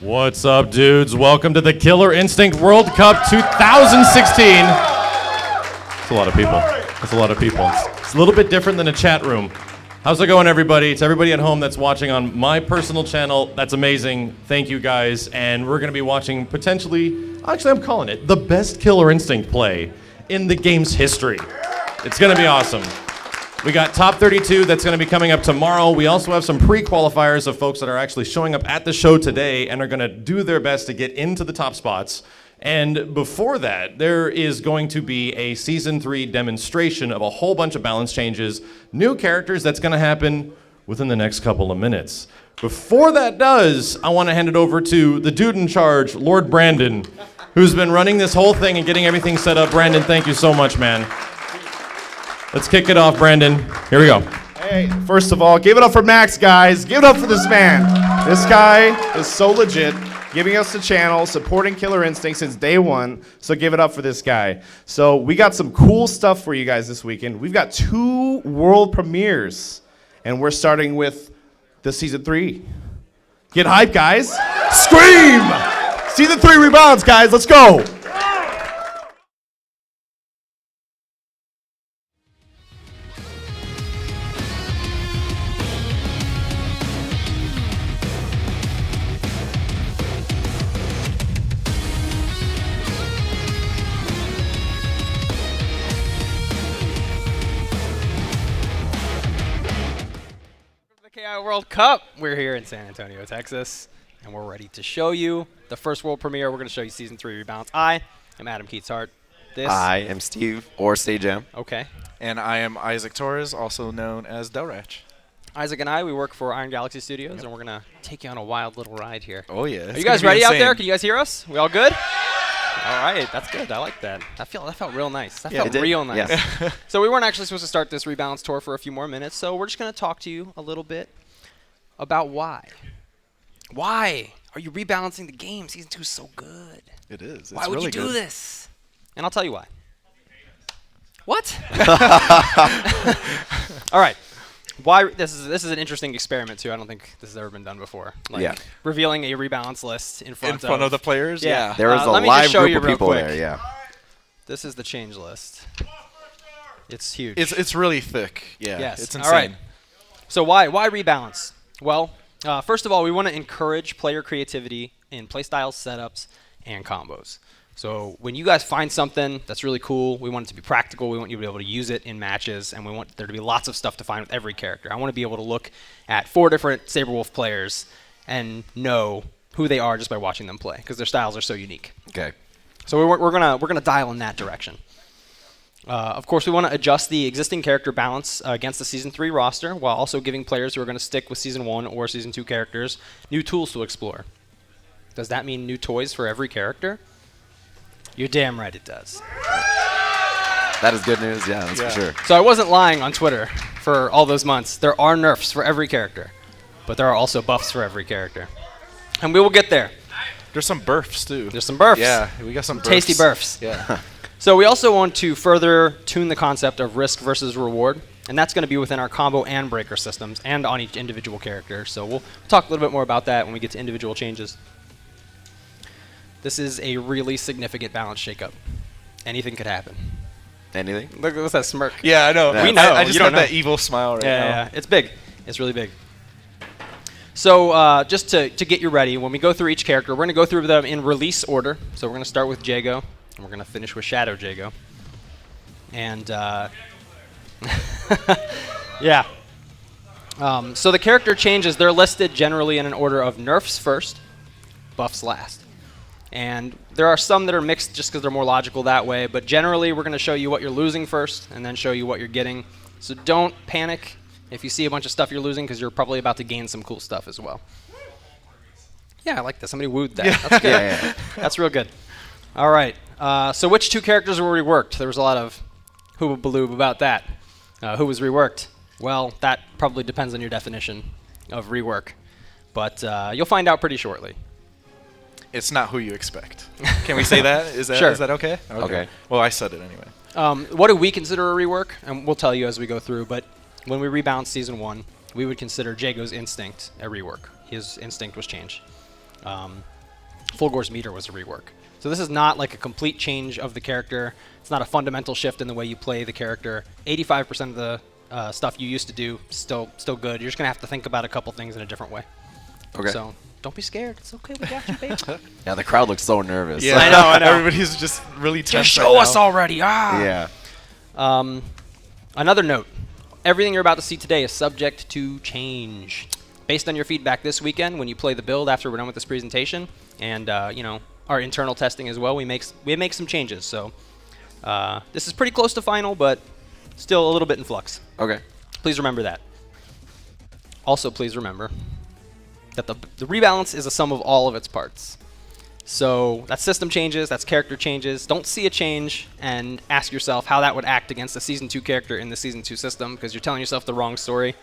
What's up, dudes? Welcome to the Killer Instinct World Cup 2016. That's a lot of people. That's a lot of people. It's a little bit different than a chat room. How's it going, everybody? It's everybody at home that's watching on my personal channel. That's amazing. Thank you, guys. And we're going to be watching potentially, actually, I'm calling it, the best Killer Instinct play in the game's history. It's going to be awesome. We got Top 32 that's going to be coming up tomorrow. We also have some pre-qualifiers of folks that are actually showing up at the show today and are going to do their best to get into the top spots. And before that, there is going to be a Season 3 demonstration of a whole bunch of balance changes, new characters that's going to happen within the next couple of minutes. Before that does, I want to hand it over to the dude in charge, Lord Brandon, who's been running this whole thing and getting everything set up. Brandon, thank you so much, man. Let's kick it off, Brandon. Here we go. Hey, first of all, give it up for Max, guys. Give it up for this man. This guy is so legit, giving us the channel, supporting Killer Instinct since day one. So give it up for this guy. So we got some cool stuff for you guys this weekend. We've got 2 world premieres, and we're starting with the Season 3. Get hype, guys. Scream! Season 3 rebounds, guys. Let's go. KI World Cup. We're here in San Antonio, Texas, and we're ready to show you the first world premiere. We're going to show you Season 3 Rebounds. I am Adam Keats-Hart. This. I am Steve, or Stay Jam. Okay. And I am Isaac Torres, also known as Delratch. Isaac and I, we work for Iron Galaxy Studios, and we're going to take you on a wild little ride here. Oh, yeah. Are you guys ready out there? Can you guys hear us? We all good? All right, that's good. I like that. That felt real nice. That felt real nice. Yeah. So we weren't actually supposed to start this rebalance tour for a few more minutes, so we're just going to talk to you a little bit about why. Why are you rebalancing the game? Season 2 is so good. It is. It's Why would really you do good. this? And I'll tell you why. What? All right. Why? This is an interesting experiment too. I don't think this has ever been done before. Like Yeah. Revealing a rebalance list in front of the players? Yeah. There was a let me just live show group you of real people quick. there, yeah. This is the change list. It's huge. It's really thick. Yeah. Yes. It's insane. All right. So why rebalance? Well, first of all, we want to encourage player creativity in playstyles, setups, and combos. So when you guys find something that's really cool, we want it to be practical. We want you to be able to use it in matches, and we want there to be lots of stuff to find with every character. I want to be able to look at 4 different Saberwolf players and know who they are just by watching them play, because their styles are so unique. Okay. So we're gonna dial in that direction. Of course, we want to adjust the existing character balance against the Season 3 roster, while also giving players who are going to stick with Season 1 or Season 2 characters new tools to explore. Does that mean new toys for every character? You're damn right it does. That is good news, yeah, that's for sure. So I wasn't lying on Twitter for all those months. There are nerfs for every character, but there are also buffs for every character. And we will get there. There's some burfs, too. There's some burfs. Yeah, we got some burfs. Tasty burfs. Yeah. So we also want to further tune the concept of risk versus reward, and that's going to be within our combo and breaker systems and on each individual character. So we'll talk a little bit more about that when we get to individual changes. This is a really significant balance shakeup. Anything could happen. Anything? Look at that smirk. Yeah, I know. Yeah. We know. I just You don't got that know. evil smile right now. Yeah, it's big. It's really big. So just to get you ready, when we go through each character, we're going to go through them in release order. So we're going to start with Jago, and we're going to finish with Shadow Jago. And yeah. So the character changes, they're listed generally in an order of nerfs first, buffs last. And there are some that are mixed just because they're more logical that way, but generally we're going to show you what you're losing first and then show you what you're getting. So don't panic if you see a bunch of stuff you're losing, because you're probably about to gain some cool stuff as well. Yeah, I like that. Somebody wooed that. Yeah. That's good. Yeah. That's real good. All right. So which 2 characters were reworked? There was a lot of hooba-baloob about that. Who was reworked? Well, that probably depends on your definition of rework. But you'll find out pretty shortly. It's not who you expect. Can we say that? Is that Sure. Is that okay? Okay. Well, I said it anyway. What do we consider a rework? And we'll tell you as we go through. But when we rebalance Season 1, we would consider Jago's Instinct a rework. His instinct was changed. Fulgor's meter was a rework. So this is not like a complete change of the character. It's not a fundamental shift in the way you play the character. 85% of the stuff you used to do still good. You're just gonna have to think about a couple things in a different way. Okay. So don't be scared. It's okay. We got you, baby. Yeah, the crowd looks so nervous. Yeah, I know. Everybody's just really tense. Just show right us now. already. Ah. Yeah. Another note. Everything you're about to see today is subject to change. Based on your feedback this weekend, when you play the build after we're done with this presentation, and our internal testing as well, we make some changes. So this is pretty close to final, but still a little bit in flux. Okay. Please remember that. Also, please remember that the rebalance is a sum of all of its parts. So that's system changes, that's character changes. Don't see a change and ask yourself how that would act against a Season 2 character in the Season 2 system, because you're telling yourself the wrong story.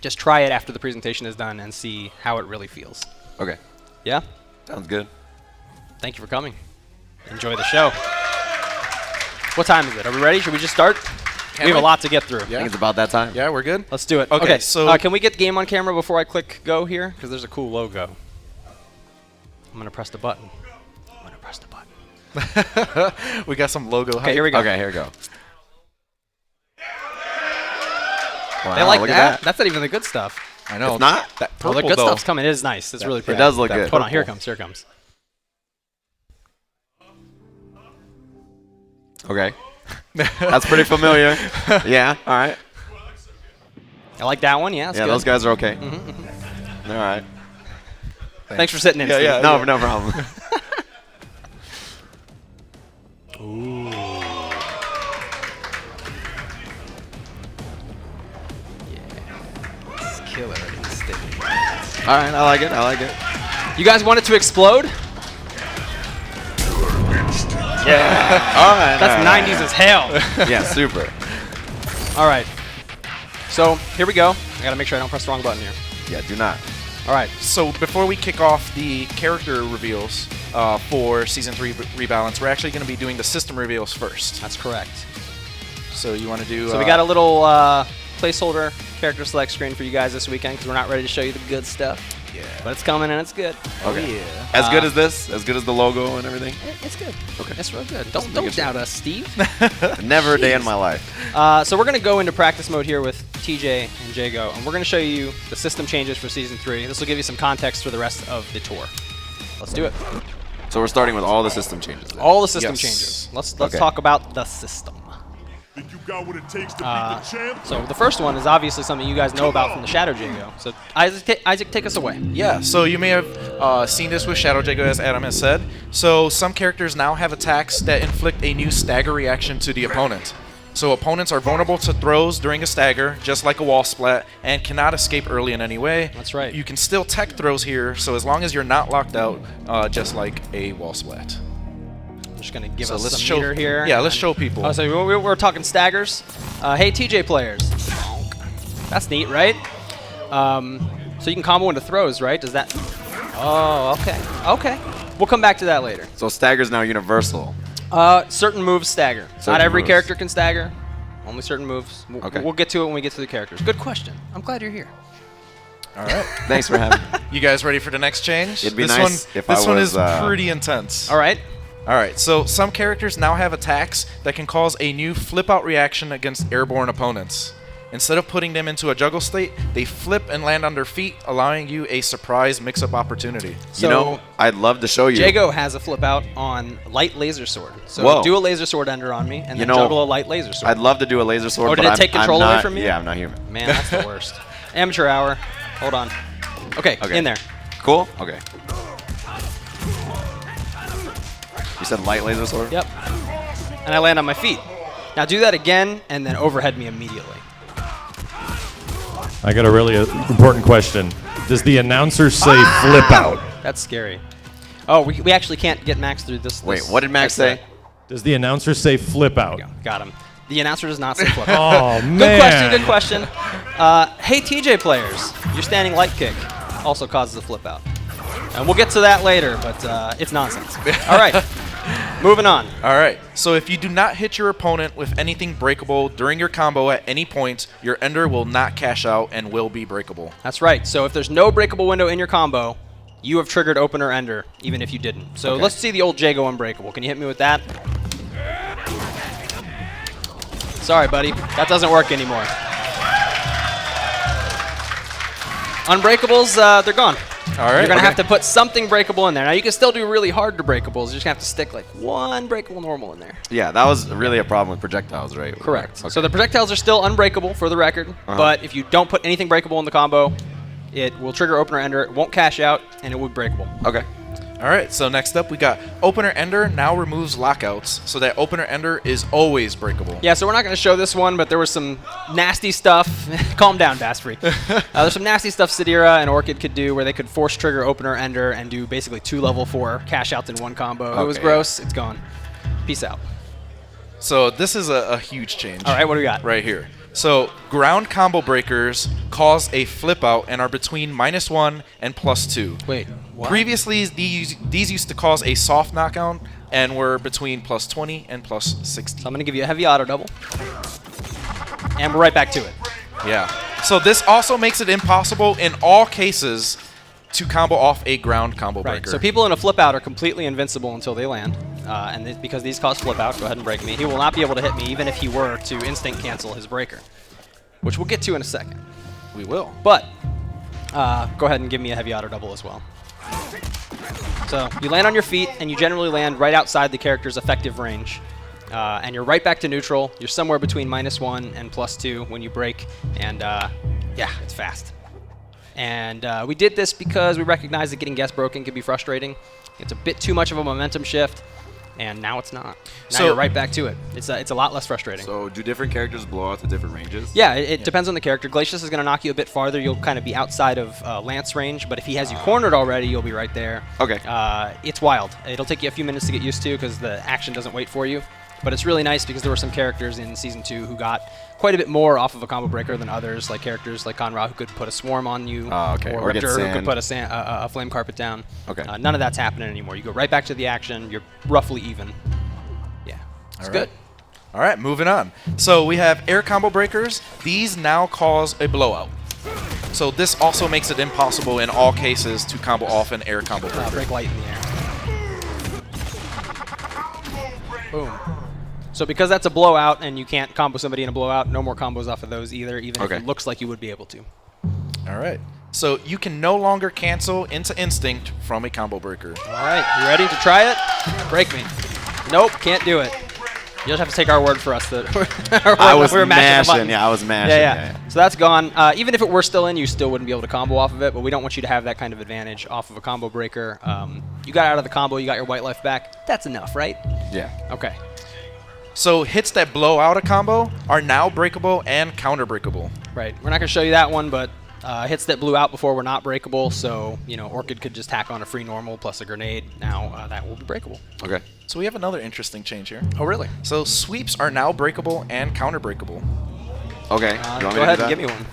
Just try it after the presentation is done and see how it really feels. Okay. Yeah? Sounds good. Thank you for coming. Enjoy the show. What time is it? Are we ready? Should we just start? We have a lot to get through. I think it's about that time. Yeah, we're good. Let's do it. Okay, so- can we get the game on camera before I click go here? Because there's a cool logo. I'm going to press the button. We got some logo. Okay, here we go. Okay, here we go. Wow, They like look that? at that. That's not even the good stuff. I know. It's not? That Oh, the purple, good though. stuff's coming. It is nice. It's really It pretty. does look good. Hold on. Here it comes. Here it comes. Okay. That's pretty familiar. Yeah, all right. I like that one. Yeah, that's Yeah, good. those guys are okay. All right. Thanks for sitting in, Yeah, Steve. yeah. No, no problem. It's killer instinct. All right, I like it. I like it. You guys want it to explode? Yeah. All right. That's 90s as hell. Yeah, super. All right. So here we go. I got to make sure I don't press the wrong button here. Yeah, do not. All right. So before we kick off the character reveals for Season 3 Rebalance, we're actually going to be doing the system reveals first. That's correct. So you want to do... So we got a little placeholder character select screen for you guys this weekend because we're not ready to show you the good stuff. Yeah. But it's coming and it's good. Okay. Yeah. As good as this? As good as the logo and everything? It's good. Okay. It's real good. Don't making sure. doubt us, Steve. Never a day in my life. So we're going to go into practice mode here with TJ and Jago, and we're going to show you the system changes for Season 3. This will give you some context for the rest of the tour. Let's do it. So we're starting with all the system changes. then. All the system Yes. changes. Let's Okay. talk about the system. Think you got what it takes to beat the champ? So the first one is obviously something you guys know about from the Shadow Jago. So Isaac, take us away. Yeah, so you may have seen this with Shadow Jago, as Adam has said. So some characters now have attacks that inflict a new stagger reaction to the opponent. So opponents are vulnerable to throws during a stagger, just like a wall splat, and cannot escape early in any way. That's right. You can still tech throws here, so as long as you're not locked out, just like a wall splat. I'm just going to give So us let's some show meter here. Yeah, let's show people. Oh, so we're talking staggers. Hey, TJ players. That's neat, right? So you can combo into throws, right? Does that... Oh, okay. Okay. We'll come back to that later. So stagger's now universal. Certain moves stagger. Not Certain every moves. character can stagger. Only certain moves. Okay. We'll get to it when we get to the characters. Good question. I'm glad you're here. All right. Thanks for having me. You guys ready for the next change? It'd be this nice one, if this I one was, is pretty intense. All right. All right, so some characters now have attacks that can cause a new flip-out reaction against airborne opponents. Instead of putting them into a juggle state, they flip and land on their feet, allowing you a surprise mix-up opportunity. So You know, I'd love to show you. Jago has a flip out on light laser sword. So Whoa. do a laser sword ender on me and You then know, juggle a light laser sword. I'd love to do a laser sword, Oh, did but it take I'm control away not- from you? Yeah, I'm not human. Man, that's the worst. Amateur hour. Hold on. Okay, Okay. in there. Cool? Okay. You said light laser sword? Yep. And I land on my feet. Now do that again and then overhead me immediately. I got a really important question. Does the announcer say flip out? That's scary. Oh, we actually can't get Max through this. Wait, this what did Max say? headset. Does the announcer say flip out? Got him. The announcer does not say flip out. Oh, man. Good question. Hey, TJ players, your standing light kick also causes a flip out. And we'll get to that later, but it's nonsense. All right, moving on. All right, so if you do not hit your opponent with anything breakable during your combo at any point, your ender will not cash out and will be breakable. That's right. So if there's no breakable window in your combo, you have triggered opener ender, even if you didn't. So Okay. let's see the old Jago Unbreakable. Can you hit me with that? Sorry, buddy. That doesn't work anymore. Unbreakables, they're gone. All right. You're going to okay. have to put something breakable in there. Now, you can still do really hard to breakables. You're just going to have to stick like one breakable normal in there. Yeah, that was really a problem with projectiles, right? Correct. Okay. So the projectiles are still unbreakable for the record, but if you don't put anything breakable in the combo, it will trigger opener ender, it won't cash out, and it will be breakable. Okay. All right, so next up we got opener ender now removes lockouts, so that opener ender is always breakable. Yeah, so we're not going to show this one, but there was some nasty stuff. Calm down, Bassfree. There's some nasty stuff Sidira and Orchid could do where they could force trigger opener ender and do basically 2 level 4 cash outs in one combo. It was Okay. gross. It's gone. Peace out. So this is a huge change. All right, what do we got? Right here. So ground combo breakers cause a flip out and are between -1 and +2. Wait, what? Previously, these used to cause a soft knockout and were between +20 and +60. So I'm going to give you a heavy auto double. And we're right back to it. Yeah. So this also makes it impossible in all cases to combo off a ground combo Right. breaker. So people in a flip out are completely invincible until they land. Because these cause flip out, go ahead and break me. He will not be able to hit me even if he were to instinct cancel his breaker, which we'll get to in a second. We will. But go ahead and give me a heavy auto double as well. So you land on your feet, and you generally land right outside the character's effective range. And you're right back to neutral. You're somewhere between -1 and +2 when you break, and yeah, it's fast. And we did this because we recognize that getting guest broken can be frustrating. It's a bit too much of a momentum shift, and now it's not. Now So- you're right back to it. It's a lot less frustrating. So do different characters blow out to different ranges? Yeah, it depends on the character. Glacius is going to knock you a bit farther. You'll kind of be outside of Lance range, but if he has you cornered already, you'll be right there. Okay. It's wild. It'll take you a few minutes to get used to because the action doesn't wait for you. But it's really nice because there were some characters in Season 2 who got quite a bit more off of a combo breaker than others, like characters like Conra who could put a swarm on you, Okay. or Or get Richter who could sand. put a flame carpet down. Okay. None of that's happening anymore. You go right back to the action. You're roughly even. Yeah, it's All good. right. All right, moving on. So we have air combo breakers. These now cause a blowout. So this also makes it impossible in all cases to combo off an air combo breaker. Break light in the air. Boom. So because that's a blowout and you can't combo somebody in a blowout, no more combos off of those either, even if Okay. it looks like you would be able to. All right. So you can no longer cancel into instinct from a combo breaker. All right, you ready to try it? Break me. Nope, can't do it. You'll just have to take our word for us that I was we're mashing the mashing. buttons. Yeah, I was mashing. Yeah. So that's gone. Even if it were still in, you still wouldn't be able to combo off of it, but we don't want you to have that kind of advantage off of a combo breaker. You got out of the combo, you got your white life back. That's enough, right? Yeah. Okay. So hits that blow out a combo are now breakable and counter breakable. Right. We're not going to show you that one, but hits that blew out before were not breakable, so, Orchid could just tack on a free normal plus a grenade. Now that will be breakable. Okay. So we have another interesting change here. Oh, really? So sweeps are now breakable and counter breakable. Okay. Go You want me to ahead do and that? give me one.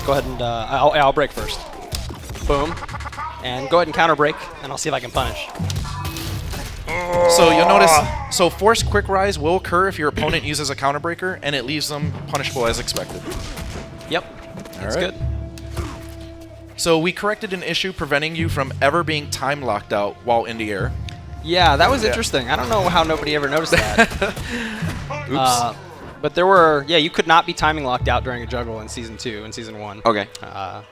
Go ahead and I'll break first. Boom. And go ahead and counter break, and I'll see if I can punish. So you'll notice, so force quick rise will occur if your opponent uses a counter breaker, and it leaves them punishable as expected. Yep. That's right. good. So we corrected an issue preventing you from ever being time locked out while in the air. Yeah, that was interesting. I don't know how nobody ever noticed that. Oops. But there were, you could not be timing locked out during a juggle in Season 2 and Season 1. Okay.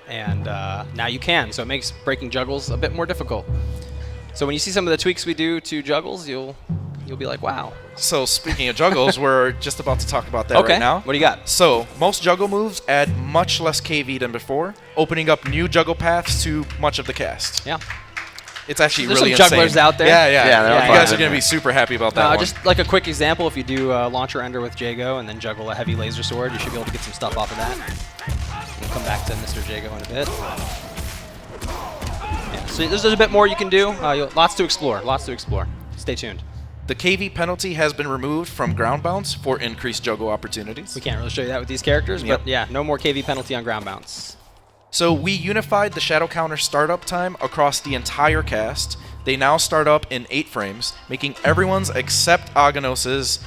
And now you can, so it makes breaking juggles a bit more difficult. So when you see some of the tweaks we do to juggles, you'll be like, wow. So speaking of juggles, we're just about to talk about that Okay, right now. what do you got? So most juggle moves add much less KV than before, opening up new juggle paths to much of the cast. Yeah. It's actually There's really some insane. jugglers out there. Yeah. Yeah, there You are guys fun. are going to be super happy about that one. Just like a quick example, if you do launcher ender with Jago and then juggle a heavy laser sword, you should be able to get some stuff off of that. We'll come back to Mr. Jago in a bit. Yeah, so there's a bit more you can do. Lots to explore. Stay tuned. The KV penalty has been removed from ground bounce for increased juggle opportunities. We can't really show you that with these characters, Yep. but yeah, no more KV penalty on ground bounce. So we unified the shadow counter startup time across the entire cast. They now start up in 8 frames, making everyone's except Aghanos's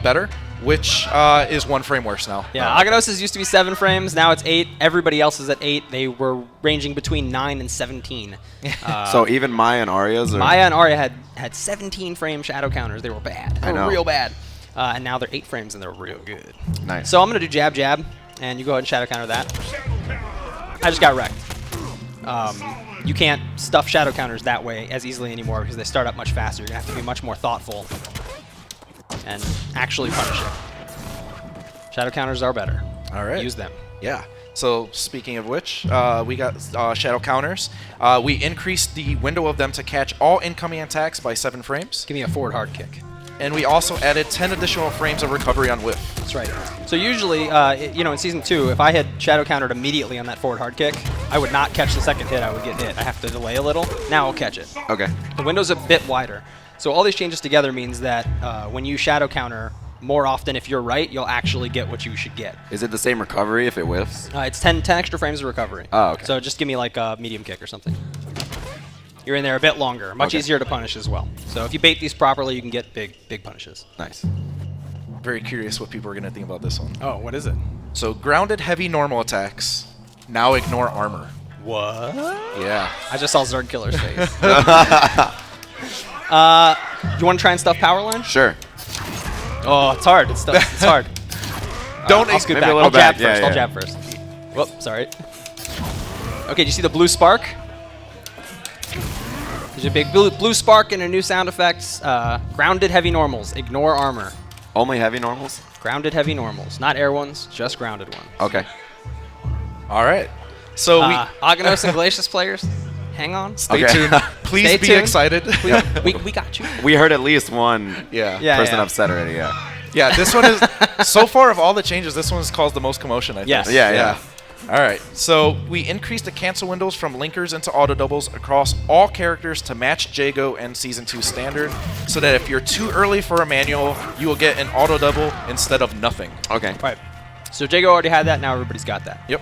better, which is 1 frame worse now. Yeah, Aghanos's used to be 7 frames. Now it's 8. Everybody else is at 8. They were ranging between 9 and 17. So even Maya and Arya's are... Maya and Arya had 17 frame shadow counters. They were bad. They I were know. real bad. And now they're 8 frames and they're real good. Nice. So I'm going to do jab, jab, and you go ahead and shadow counter that. I just got wrecked. You can't stuff shadow counters that way as easily anymore because they start up much faster. You're going to have to be much more thoughtful and actually punish it. Shadow counters are better. All right. Use them. Yeah. So speaking of which, we got shadow counters. We increased the window of them to catch all incoming attacks by 7 frames. Give me a forward hard kick. And we also added 10 additional frames of recovery on whiff. That's right. So usually, in Season 2, if I had shadow countered immediately on that forward hard kick, I would not catch the second hit. I would get hit. I have to delay a little. Now I'll catch it. Okay. The window's a bit wider. So all these changes together means that when you shadow counter more often, if you're right, you'll actually get what you should get. Is it the same recovery if it whiffs? It's 10 extra frames of recovery. Oh, okay. So just give me like a medium kick or something. You're in there a bit longer. Much Okay. easier to punish as well. So if you bait these properly, you can get big punishes. Nice. Very curious what people are going to think about this one. Oh, what is it? So grounded heavy normal attacks now ignore armor. What? Yeah. I just saw Zerg Killer's face. You want to try and stuff power line? Sure. Oh, it's hard. It's hard. Don't I'll scoot maybe back. a little I'll jab back. Yeah, first. I'll yeah. jab first. Whoop, sorry. Okay, do you see the blue spark? There's a big blue spark and a new sound effect. Grounded heavy normals. Ignore armor. Only heavy normals? Grounded heavy normals. Not air ones, just grounded ones. Okay. All right. So Aghanos and Glacius players, hang on. stay Okay. tuned. Please Stay be tuned. excited. We got you. We heard at least one Yeah. Yeah. person upset already, yeah. Yeah, this one is, so far of all the changes, this one has caused the most commotion, I think. Yes. Yeah. All right, so we increased the cancel windows from linkers into auto doubles across all characters to match Jago and Season 2 standard, so that if you're too early for a manual, you will get an auto double instead of nothing. Okay. Right. So Jago already had that. Now everybody's got that. Yep.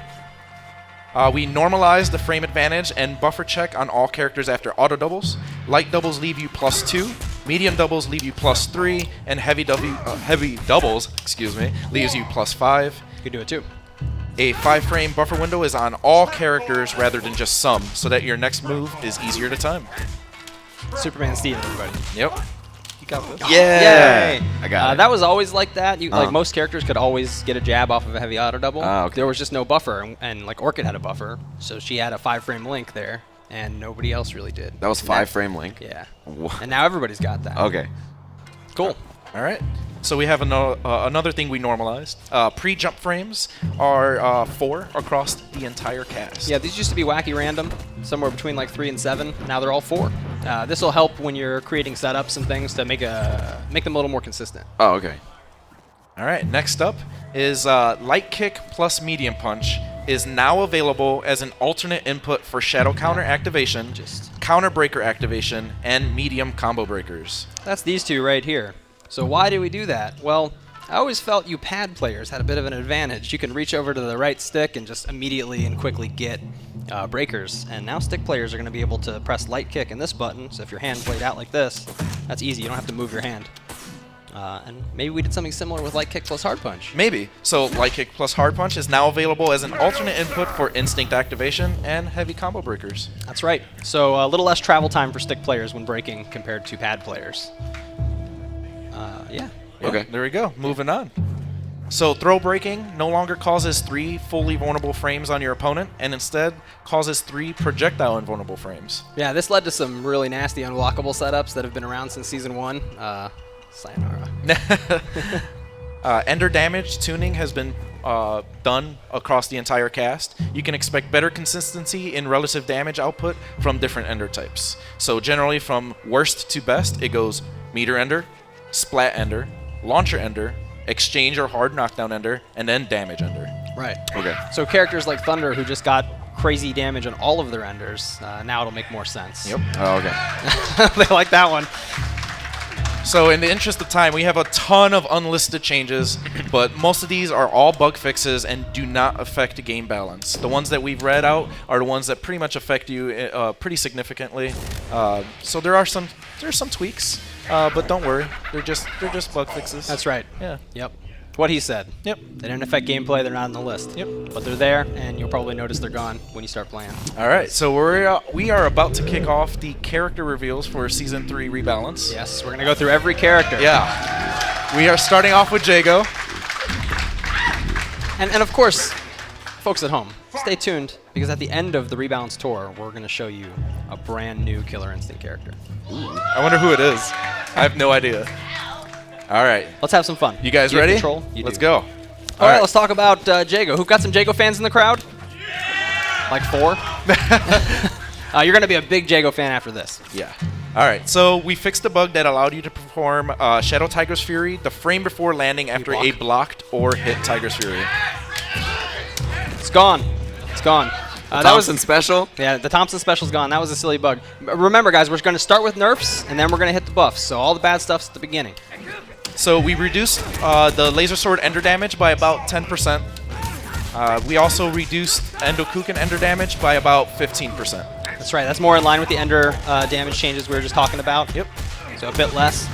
We normalized the frame advantage and buffer check on all characters after auto doubles. Light doubles leave you +2, medium doubles leave you +3, and heavy doubles, leaves you +5. You can do it too. A 5-frame buffer window is on all characters rather than just some, so that your next move is easier to time. Superman Steve, everybody. Yep. You got this. Yeah. Yay! I got it. That was always like that. Like Uh-huh. most characters could always get a jab off of a heavy auto double. Ah, okay. There was just no buffer, and like Orchid had a buffer, so she had a 5-frame link there, and nobody else really did. That was 5-frame link? Yeah. Wha- And now everybody's got that. Okay. Cool. All right. So we have another thing we normalized. Pre-jump frames are 4 across the entire cast. Yeah, these used to be wacky random, somewhere between like 3 and 7. Now they're all 4. This will help when you're creating setups and things to make them a little more consistent. Oh, okay. All right. Next up is light kick plus medium punch is now available as an alternate input for shadow counter activation, counter breaker activation, and medium combo breakers. That's these two right here. So why do we do that? Well, I always felt you pad players had a bit of an advantage. You can reach over to the right stick and just immediately and quickly get breakers. And now stick players are going to be able to press light kick and this button. So if your hand played out like this, that's easy. You don't have to move your hand. And maybe we did something similar with light kick plus hard punch. Maybe. So light kick plus hard punch is now available as an alternate input for instinct activation and heavy combo breakers. That's right. So a little less travel time for stick players when breaking compared to pad players. Yeah. Okay. There we go. Moving on. So throw breaking no longer causes 3 fully vulnerable frames on your opponent, and instead causes 3 projectile invulnerable frames. Yeah, this led to some really nasty unblockable setups that have been around since Season 1. Sayonara. Ender damage tuning has been done across the entire cast. You can expect better consistency in relative damage output from different Ender types. So generally from worst to best, it goes meter Ender, splat Ender, launcher Ender, exchange or hard knockdown Ender, and then damage Ender. Right. Okay. So characters like Thunder, who just got crazy damage on all of their Enders, now it'll make more sense. Yep. Oh, okay. They like that one. So in the interest of time, we have a ton of unlisted changes, but most of these are all bug fixes and do not affect game balance. The ones that we've read out are the ones that pretty much affect you pretty significantly. So there's some tweaks, but don't worry, they're just bug fixes. That's right. Yeah. Yep. What he said. Yep. They didn't affect gameplay. They're not on the list. Yep. But they're there, and you'll probably notice they're gone when you start playing. All right, so we are about to kick off the character reveals for Season 3 Rebalance. Yes, we're going to go through every character. Yeah. We are starting off with Jago. And of course, folks at home, stay tuned, because at the end of the Rebalance Tour, we're going to show you a brand new Killer Instinct character. I wonder who it is. I have no idea. All right. Let's have some fun. You guys Do have ready? Control? You Let's do. go. All right, let's talk about Jago. Who got some Jago fans in the crowd? Like 4? You're going to be a big Jago fan after this. Yeah. All right, so we fixed a bug that allowed you to perform Shadow Tiger's Fury the frame before landing after a blocked or hit Tiger's Fury. It's gone. It's gone. That was special. Yeah, the Thompson special's gone. That was a silly bug. Remember, guys, we're going to start with nerfs, and then we're going to hit the buffs. So all the bad stuff's at the beginning. So we reduced the Laser Sword Ender damage by about 10%. We also reduced Endokuken Ender damage by about 15%. That's right. That's more in line with the Ender damage changes we were just talking about. Yep. So a bit less.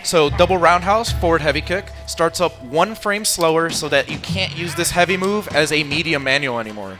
So double roundhouse, forward heavy kick, starts up 1 frame slower so that you can't use this heavy move as a medium manual anymore.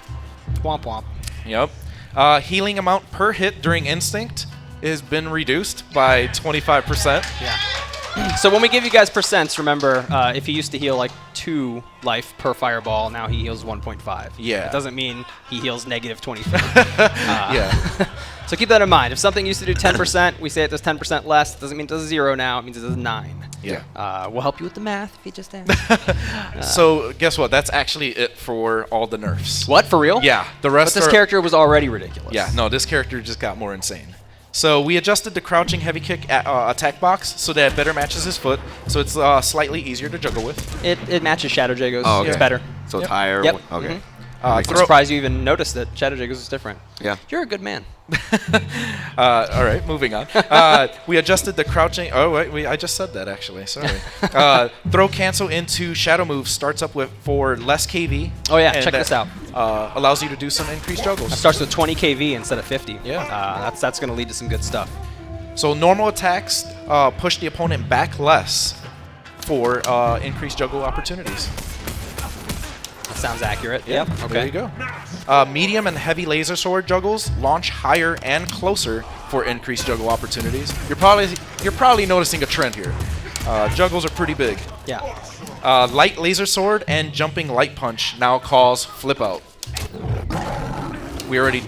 Womp womp. Yep. Healing amount per hit during Instinct has been reduced by 25%. Yeah. So when we give you guys percents, remember, if he used to heal like 2 life per fireball, now he heals 1.5. Yeah. It doesn't mean he heals negative 25. Yeah. So keep that in mind. If something used to do 10%, we say it does 10% less. It doesn't mean it does 0 now. It means it does 9. Yeah. We'll help you with the math if you just ask. So guess what? That's actually it for all the nerfs. What, for real? Yeah. The rest But this are- character was already ridiculous. Yeah, no, this character just got more insane. So we adjusted the crouching heavy kick attack box so that it better matches his foot, so it's slightly easier to juggle with. It matches Shadow Jago's. Oh, okay. It's better. So it's Yep. higher. Yep. Okay. Mhm. Uh, I'm throw- surprised you even noticed that Shadow Jago's is different. Yeah. You're a good man. All right, moving on. We adjusted the crouching. Oh wait, I just said that actually. Sorry. Throw cancel into shadow move starts up with for less KV. Oh, yeah, and check that, this out. Allows you to do some increased juggles. It starts with 20 KV instead of 50. Yeah. That's going to lead to some good stuff. So normal attacks push the opponent back less for increased juggle opportunities. That sounds accurate. Yeah, Yep. Okay. there you go. Medium and heavy laser sword juggles launch higher and closer for increased juggle opportunities. You're probably noticing a trend here. Juggles are pretty big. Yeah. Light laser sword and jumping light punch now cause flip out. We already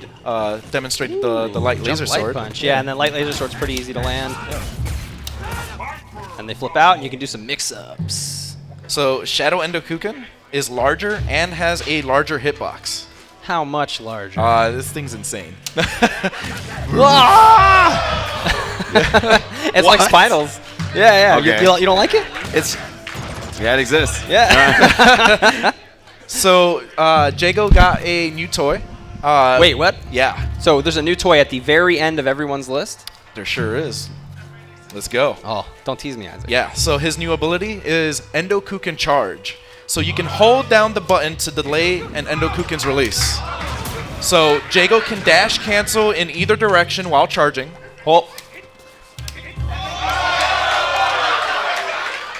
demonstrated the light laser Light sword. punch. Yeah, and then light laser sword's pretty easy to land. And they flip out, and you can do some mix-ups. So Shadow Endokuken is larger and has a larger hitbox. How much larger? This thing's insane. It's like Spinals. Yeah, yeah. Okay. You don't like it? Yeah, it exists. Yeah. So Jago got a new toy. Wait, what? Yeah, So there's a new toy at the very end of everyone's list? there sure is. Let's go. Oh, don't tease me, Isaac. Yeah, so his new ability is Endokuken Charge. So you can hold down the button to delay an Endokuken's release. So Jago can dash cancel in either direction while charging. Oh,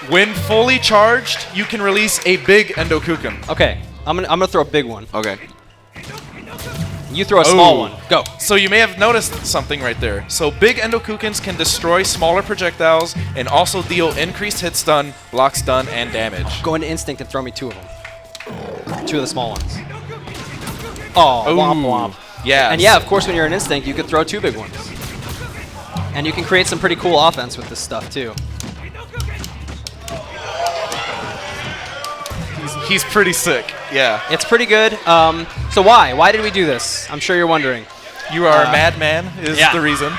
When fully charged, you can release a big Endokuken. okay. I'm gonna throw a big one. Okay. You throw a small Oh. one. Go. So you may have noticed something right there. So big Endokukens can destroy smaller projectiles and also deal increased hit stun, block stun, and damage. Go into instinct and throw me 2 of them. 2 of the small ones. Oh, womp womp. Yeah. And yeah, of course, when you're in instinct, you could throw 2 big ones. And you can create some pretty cool offense with this stuff too. He's pretty sick. Yeah. It's pretty good. So why? Why did we do this? I'm sure you're wondering. You are a madman is yeah. the reason.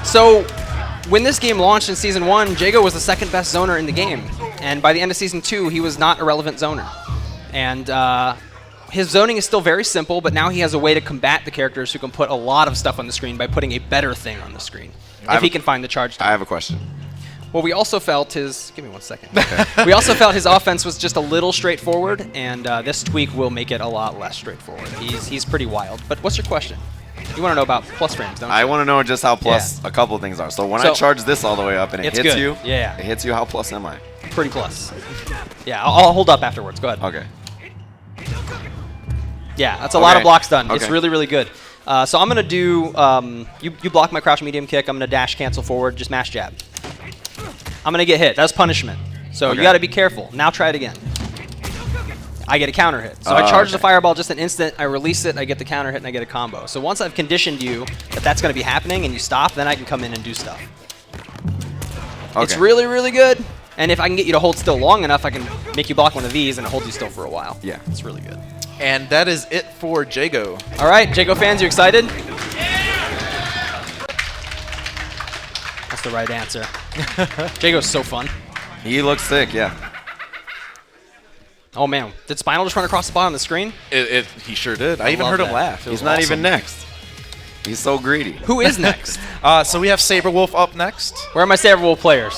So when this game launched in Season 1, Jago was the second best zoner in the game. And by the end of Season 2, he was not a relevant zoner. And his zoning is still very simple, but now he has a way to combat the characters who can put a lot of stuff on the screen by putting a better thing on the screen. If he can find the charge time. I have a question. Well, we also felt his... Give me 1 second. We also felt his offense was just a little straightforward, and this tweak will make it a lot less straightforward. He's pretty wild. But what's your question? You want to know about plus frames, don't you? I want to know just how plus a couple things are. So when I So- charge this all the way up and it It's hits good. you, Yeah. it hits you. How plus am I? pretty close. Yeah, I'll hold up afterwards. Go ahead. Okay. Yeah, that's a lot of Okay. blocks done. It's Okay. really, really good. So I'm going to do, you block my crouch medium kick. I'm going to dash cancel forward, just mash jab. I'm going to get hit. That's punishment. So Okay. you got to be careful. Now try it again. I get a counter hit. So I charge the fireball just an instant. I release it. I get the counter hit, and I get a combo. So once I've conditioned you that that's going to be happening and you stop, then I can come in and do stuff. It's Okay. really, really good. And if I can get you to hold still long enough, I can make you block one of these and hold you still for a while. Yeah. It's really good. And that is it for Jago. All right, Jago fans, you excited? That's the right answer. Jago's so fun. He looks sick, yeah. Oh man, did Spinal just run across the bottom of the screen? He sure did. I even love heard him that. laugh. It was He's not awesome. even next. He's so greedy. Who is next? So we have Saberwolf up next. Where are my Saberwolf players?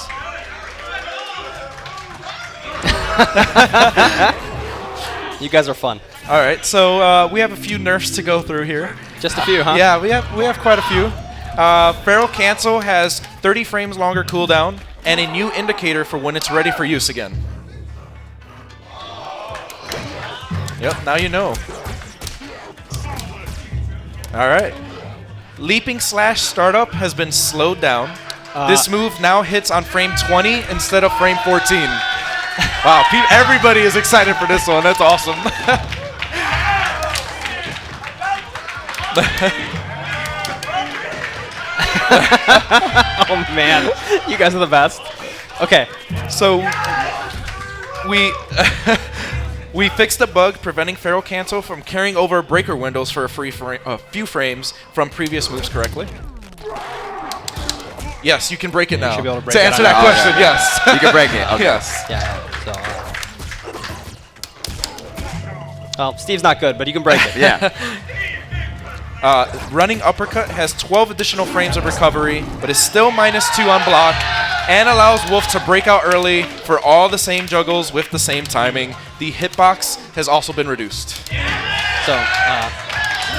You guys are fun. All right, so we have a few nerfs to go through here. Just a few, huh? Yeah, we have quite a few. Feral Cancel has 30 frames longer cooldown and a new indicator for when it's ready for use again. Yep, now you know. All right. Leaping Slash Startup has been slowed down. This move now hits on frame 20 instead of frame 14. Wow, everybody is excited for this one. That's awesome. Oh man, you guys are the best. Okay. So we fixed a bug preventing Feral Cancel from carrying over breaker windows for a few frames from previous moves correctly. Yes, you can break it now. should be able to break to it answer on that now. question, Okay. yes. You can break it. Okay. Yes. Yeah. So. Well, Steve's not good, but you can break it. Yeah. Running Uppercut has 12 additional frames of recovery, but is still -2 on block, and allows Wolf to break out early for all the same juggles with the same timing. The hitbox has also been reduced. So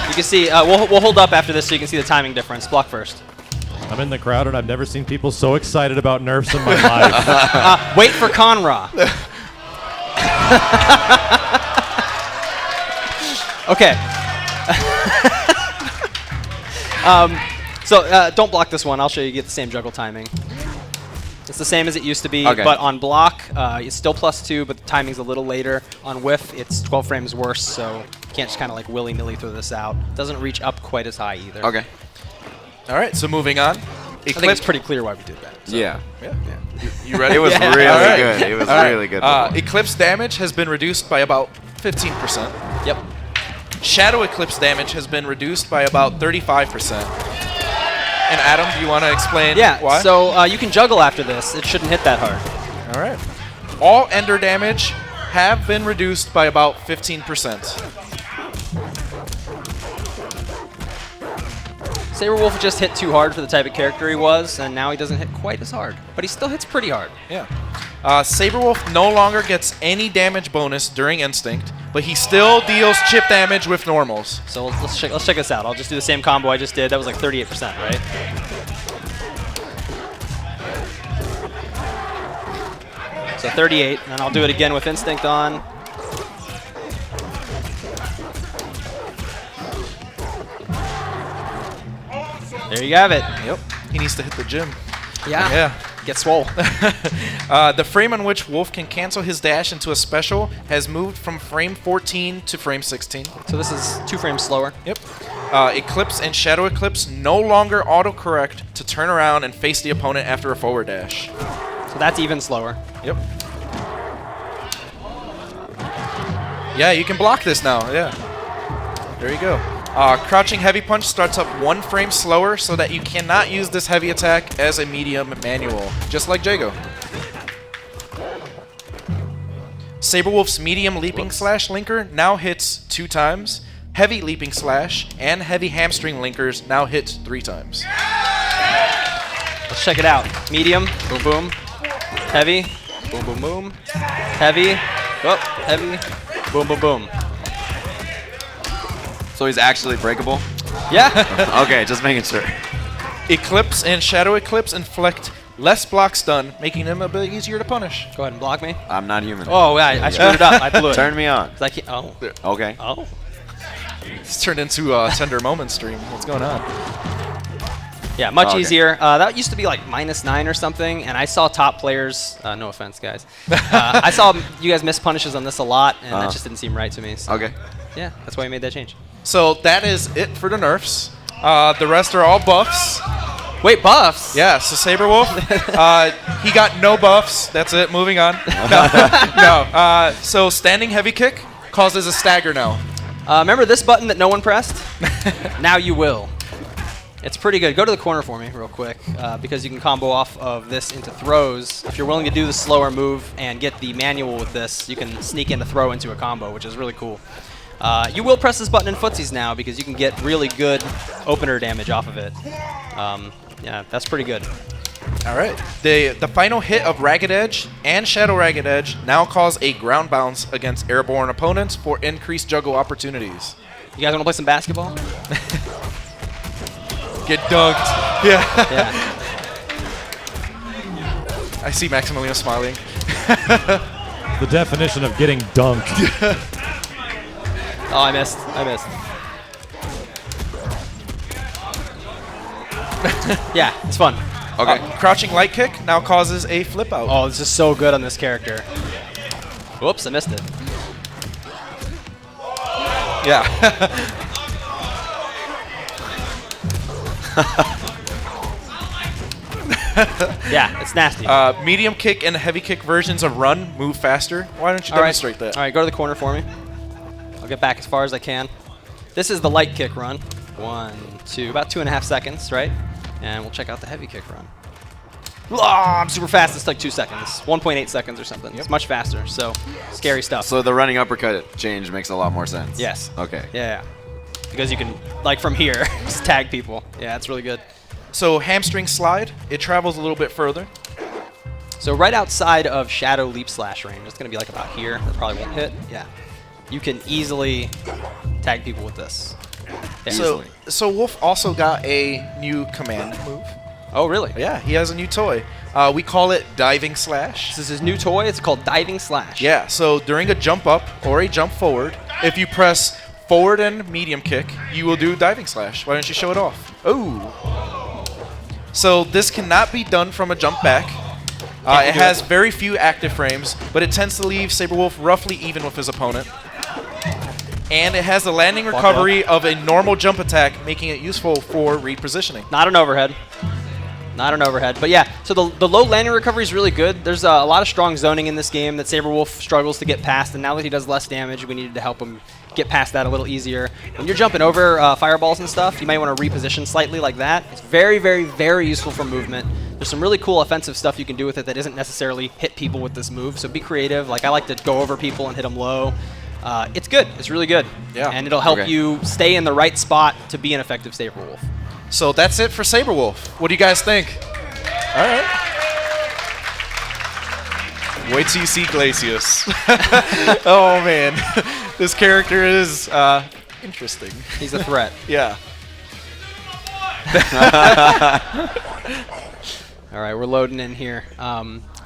you can see we'll hold up after this so you can see the timing difference. Block first. I'm in the crowd and I've never seen people so excited about nerfs in my life. Wait for Conra. Okay. So don't block this one. I'll show you. Get the same juggle timing. It's the same as it used to be, Okay. but on block, it's still +2, but the timing's a little later. On whiff, it's 12 frames worse, so you can't just kind of like willy-nilly throw this out. Doesn't reach up quite as high either. Okay. All right, so moving on. I think it's pretty clear why we did that. Yeah. You ready? It was Yeah. really All right. good. It was All right. really good. Eclipse damage has been reduced by about 15%. Yep. Shadow Eclipse damage has been reduced by about 35%. And Adam, do you want to explain Yeah, why? so you can juggle after this. It shouldn't hit that hard. All right. All Ender damage have been reduced by about 15%. Saberwolf just hit too hard for the type of character he was, and now he doesn't hit quite as hard. But he still hits pretty hard. Yeah. Saberwolf no longer gets any damage bonus during Instinct, but he still deals chip damage with normals. So let's check this out. I'll just do the same combo I just did. That was like 38%, right? So 38, and I'll do it again with Instinct on. There you have it. Yep. He needs to hit the gym. Yeah. Yeah. Get swole. The frame on which Wolf can cancel his dash into a special has moved from frame 14 to frame 16. So this is 2 frames slower. Yep. Eclipse and Shadow Eclipse no longer autocorrect to turn around and face the opponent after a forward dash. So that's even slower. Yep. Yeah, you can block this now. Yeah. There you go. Crouching Heavy Punch starts up 1 frame slower so that you cannot use this heavy attack as a medium manual, just like Jago. Saberwolf's medium leaping slash linker now hits 2 times. Heavy leaping slash and heavy hamstring linkers now hit 3 times. Let's check it out. Medium, boom, boom. Heavy, boom, boom, boom. Heavy, oh, heavy, boom, boom, boom. So he's actually breakable? Yeah. Okay, just making sure. Eclipse and Shadow Eclipse inflict less block stun, making him a bit easier to punish. Go ahead and block me. I'm not human. Oh, I screwed it up. I blew it. Turn me on. 'Cause I can't. Oh. Okay. Oh. It's turned into a Tender Moment stream. What's going on? Yeah, much Okay. easier. That used to be like -9 or something, and I saw top players. No offense, guys. I saw you guys miss punishes on this a lot, and that just didn't seem right to me. So, Okay. yeah, that's why I made that change. So that is it for the nerfs. The rest are all buffs. Wait, buffs? Yeah, so Saberwolf, he got no buffs. That's it. Moving on. No. So standing heavy kick causes a stagger now. Remember this button that no one pressed? Now you will. It's pretty good. Go to the corner for me real quick, because you can combo off of this into throws. If you're willing to do the slower move and get the manual with this, you can sneak in a throw into a combo, which is really cool. You will press this button in footsies now because you can get really good opener damage off of it. Yeah, that's pretty good. All right. The final hit of Ragged Edge and Shadow Ragged Edge now cause a ground bounce against airborne opponents for increased juggle opportunities. You guys want to play some basketball? Get dunked. Yeah. Yeah. I see Maximiliano smiling. The definition of getting dunked. Oh, I missed. I missed. Yeah, it's fun. Okay. Crouching light kick now causes a flip out. Oh, this is so good on this character. Whoops, I missed it. Yeah. Yeah, it's nasty. Medium kick and heavy kick versions of run move faster. Why don't you All right. demonstrate that? All right, go to the corner for me. I'll get back as far as I can. This is the light kick run. 1, 2, about 2.5 seconds, right? And we'll check out the heavy kick run. Ah, I'm super fast. It's like 2 seconds, 1.8 seconds or something. It's much faster. So scary stuff. So the running uppercut change makes a lot more sense. Yes. Okay. Yeah. Because you can, like from here, just tag people. Yeah, it's really good. So hamstring slide, it travels a little bit further. So right outside of Shadow Leap Slash range, it's going to be like about here. That probably won't hit. Yeah. You can easily tag people with this. Yeah. So Wolf also got a new command move. Oh, really? Yeah, he has a new toy. We call it Diving Slash. This is his new toy. It's called Diving Slash. Yeah, so during a jump up or a jump forward, if you press forward and medium kick, you will do Diving Slash. Why don't you show it off? Oh. So this cannot be done from a jump back. It has very few active frames, but it tends to leave Saberwolf roughly even with his opponent. And it has the landing recovery of a normal jump attack, making it useful for repositioning. Not an overhead. Not an overhead. But yeah, so the low landing recovery is really good. There's a lot of strong zoning in this game that Saberwolf struggles to get past, and now that he does less damage, we needed to help him get past that a little easier. When you're jumping over fireballs and stuff, you might want to reposition slightly like that. It's very, very, very useful for movement. There's some really cool offensive stuff you can do with it that isn't necessarily hit people with this move, so be creative. Like, I like to go over people and hit them low. It's good. It's really good. Yeah. And it'll help you stay in the right spot to be an effective Saberwolf. So that's it for Saberwolf. What do you guys think? All right. Wait till you see Glacius. Oh, man. This character is interesting. He's a threat. Yeah. All right, we're loading in here.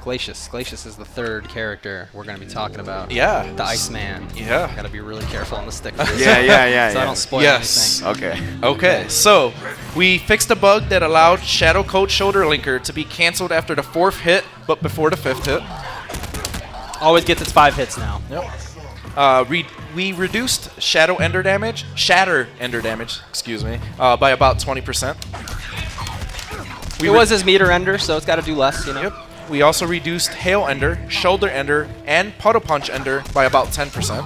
Glacius. Glacius is the third character we're going to be talking about. Yeah. The Iceman. Yeah. Got to be really careful on the stick. Yeah. So I don't spoil Yes. anything. Okay. Okay, so we fixed a bug that allowed Shadow Coat Shoulder Linker to be canceled after the 4th hit, but before the 5th hit. Always gets its 5 hits now. We reduced Shatter Ender damage, excuse me, by about 20%. It was his meter ender, so it's got to do less, you know? Yep. We also reduced Hail Ender, Shoulder Ender, and Puddle Punch Ender by about 10%.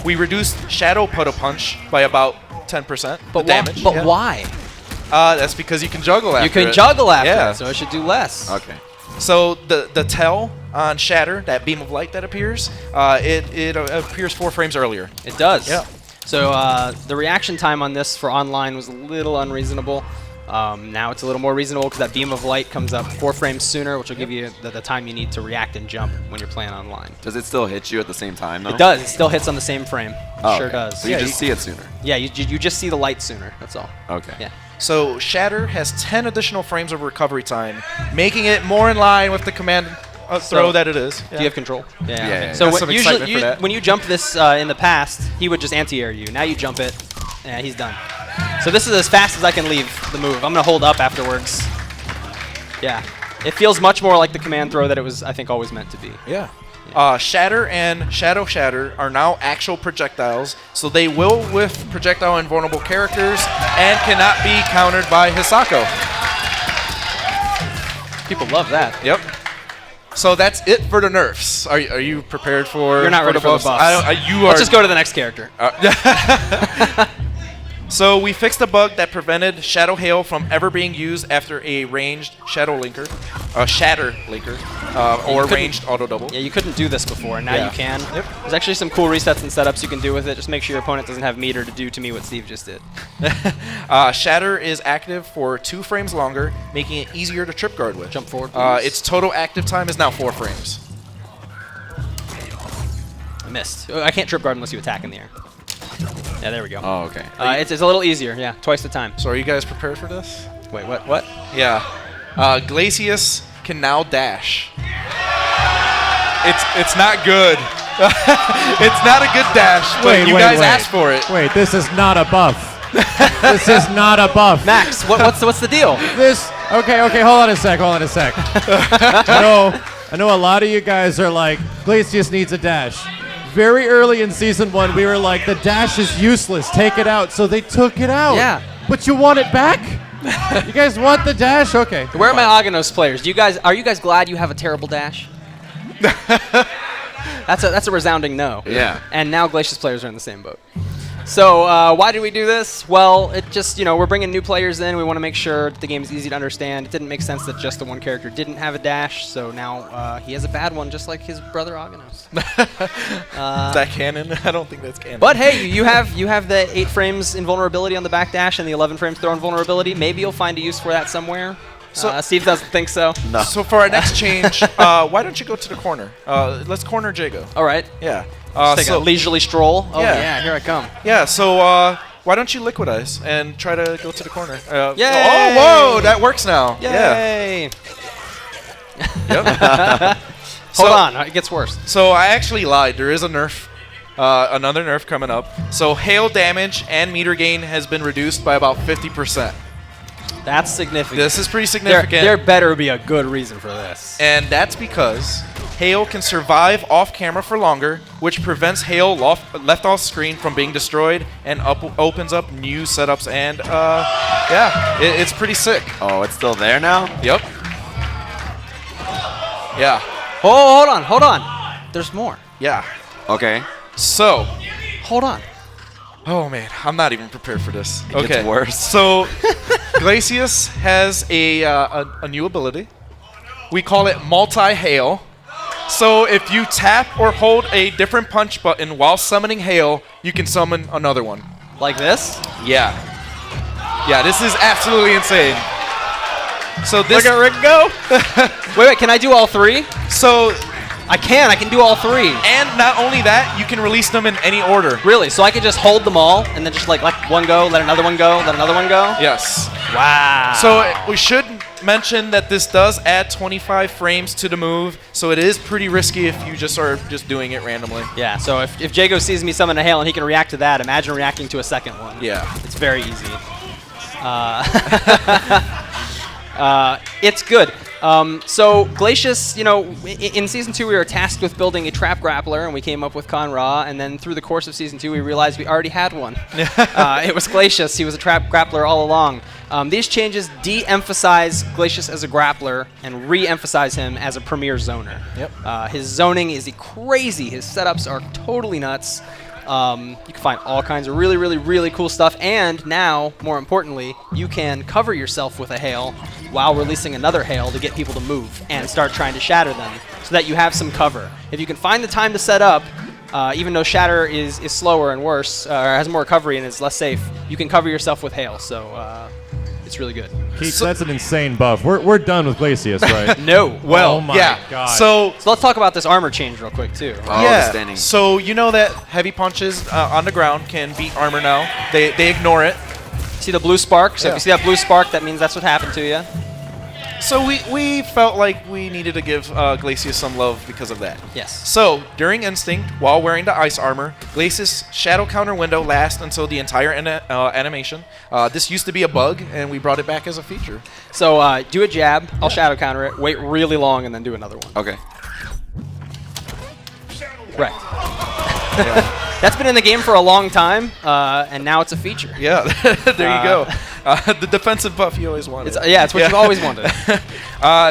We reduced Shadow Puddle Punch by about 10%. But damage. But why? That's because you can juggle after You can it. juggle after Yeah. it, so it should do less. Okay. So the tell on Shatter, that beam of light that appears, it appears 4 frames earlier. It does. Yeah. So the reaction time on this for online was a little unreasonable. Now it's a little more reasonable because that beam of light comes up 4 frames sooner, which will give you the time you need to react and jump when you're playing online. Does it still hit you at the same time, though? It does. It still hits on the same frame. Oh, Sure okay. does. So you just see it sooner. Yeah, you just see the light sooner. That's all. Okay. Yeah. So Shatter has 10 additional frames of recovery time, making it more in line with the command throw that it is. Do you have control? Yeah. Yeah. So Got what, some usually, excitement for that. when you jump this in the past, he would just anti-air you. Now you jump it. Yeah, he's done. So this is as fast as I can leave the move. I'm going to hold up afterwards. Yeah. It feels much more like the command throw that it was, I think, always meant to be. Yeah. Shatter and Shadow Shatter are now actual projectiles, so they will with projectile invulnerable characters and cannot be countered by Hisako. People love that. Yep. So that's it for the nerfs. Are you prepared for? You're not ready for the buffs. You are. Let's just go to the next character. So we fixed a bug that prevented Shadow Hail from ever being used after a ranged Shadow Linker, Shatter Linker, or couldn't- ranged auto double. Yeah, you couldn't do this before, and now Yeah. you can. Yep. There's actually some cool resets and setups you can do with it. Just make sure your opponent doesn't have meter to do to me what Steve just did. Shatter is active for 2 frames longer, making it easier to trip guard with. Jump forward, please. Its total active time is now 4 frames. I missed. I can't trip guard unless you attack in the air. Yeah, there we go. Oh, okay. It's a little easier, yeah, twice the time. So are you guys prepared for this? Wait, what? Yeah. Glacius can now dash. It's not good. It's not a good dash, but you guys asked for it. Wait, this is not a buff. This is not a buff. Max, what's the deal? Okay, hold on a sec. I know a lot of you guys are like, Glacius needs a dash. Very early in Season 1, we were like, the dash is useless, take it out. So they took it out. Yeah. But you want it back? You guys want the dash? Okay. Where are my Aghanos players? Are you guys glad you have a terrible dash? That's a resounding no. Yeah. And now Glacius players are in the same boat. So why did we do this? Well, it just, we're bringing new players in. We want to make sure the game is easy to understand. It didn't make sense that just the one character didn't have a dash, so now he has a bad one, just like his brother Aghanos. Is that canon? I don't think that's canon. But hey, you have the 8 frames invulnerability on the back dash and the 11 frames throw invulnerability. Maybe you'll find a use for that somewhere. So- Steve doesn't think so. No. So for our next change, why don't you go to the corner? Let's corner Jago. All right. Yeah. Take a leisurely stroll. Oh Yeah. yeah, here I come. Yeah, so why don't you liquidize and try to go to the corner? Yay! Oh, whoa, that works now. Yeah. Yay! Yep. Hold on, it gets worse. So I actually lied. There is a nerf, another nerf coming up. So hail damage and meter gain has been reduced by about 50%. That's significant. This is pretty significant. There better be a good reason for this. And that's because hail can survive off camera for longer, which prevents hail left off screen from being destroyed and opens up new setups. And yeah, it's pretty sick. Oh, it's still there now? Yep. Yeah. Oh, hold on. There's more. Yeah. Okay. So, Hold on. oh man, I'm not even prepared for this. It gets worse. So, Glacius has a new ability. We call it multi-hail. So if you tap or hold a different punch button while summoning hail, you can summon another one. Like this? Yeah. Yeah, this is absolutely insane. So this. Look at Rick go. wait, can I do all 3? So, I can do all 3. and not only that, you can release them in any order. Really? So I can just hold them all and then just like let one go, let another one go, let another one go? Yes. Wow. So we should mention that this does add 25 frames to the move, so it is pretty risky if you just are just doing it randomly. yeah, so if Jago sees me summon a hail and he can react to that, imagine reacting to a second one. Yeah. It's very easy. It's good. So Glacius, in Season 2 we were tasked with building a trap grappler, and we came up with Con Ra, and then through the course of Season 2 we realized we already had one. It was Glacius. He was a trap grappler all along. These changes de-emphasize Glacius as a grappler and re-emphasize him as a premier zoner. Yep. His zoning is crazy. His setups are totally nuts. You can find all kinds of really, really, really cool stuff. And now, more importantly, you can cover yourself with a hail while releasing another hail to get people to move and start trying to shatter them so that you have some cover. If you can find the time to set up, even though shatter is slower and worse, or has more recovery and is less safe, you can cover yourself with hail. So it's really good. Keith, that's an insane buff. We're done with Glacius, right? No. Well, Oh my yeah. God. So So let's talk about this armor change real quick, too. Oh, the yeah. standing. So you know that heavy punches on the ground can beat armor now. They ignore it. See the blue spark? So if Yeah. you see that blue spark, that means that's what happened to you. So we felt like we needed to give Glacius some love because of that. Yes. So, during Instinct, while wearing the ice armor, Glacius' shadow counter window lasts until the entire animation. This used to be a bug, and we brought it back as a feature. So do a jab. I'll shadow counter it. Wait really long, and then do another one. Okay. Right. That's been in the game for a long time, and now it's a feature. Yeah, there you go. The defensive buff you always wanted. It's what you've always wanted.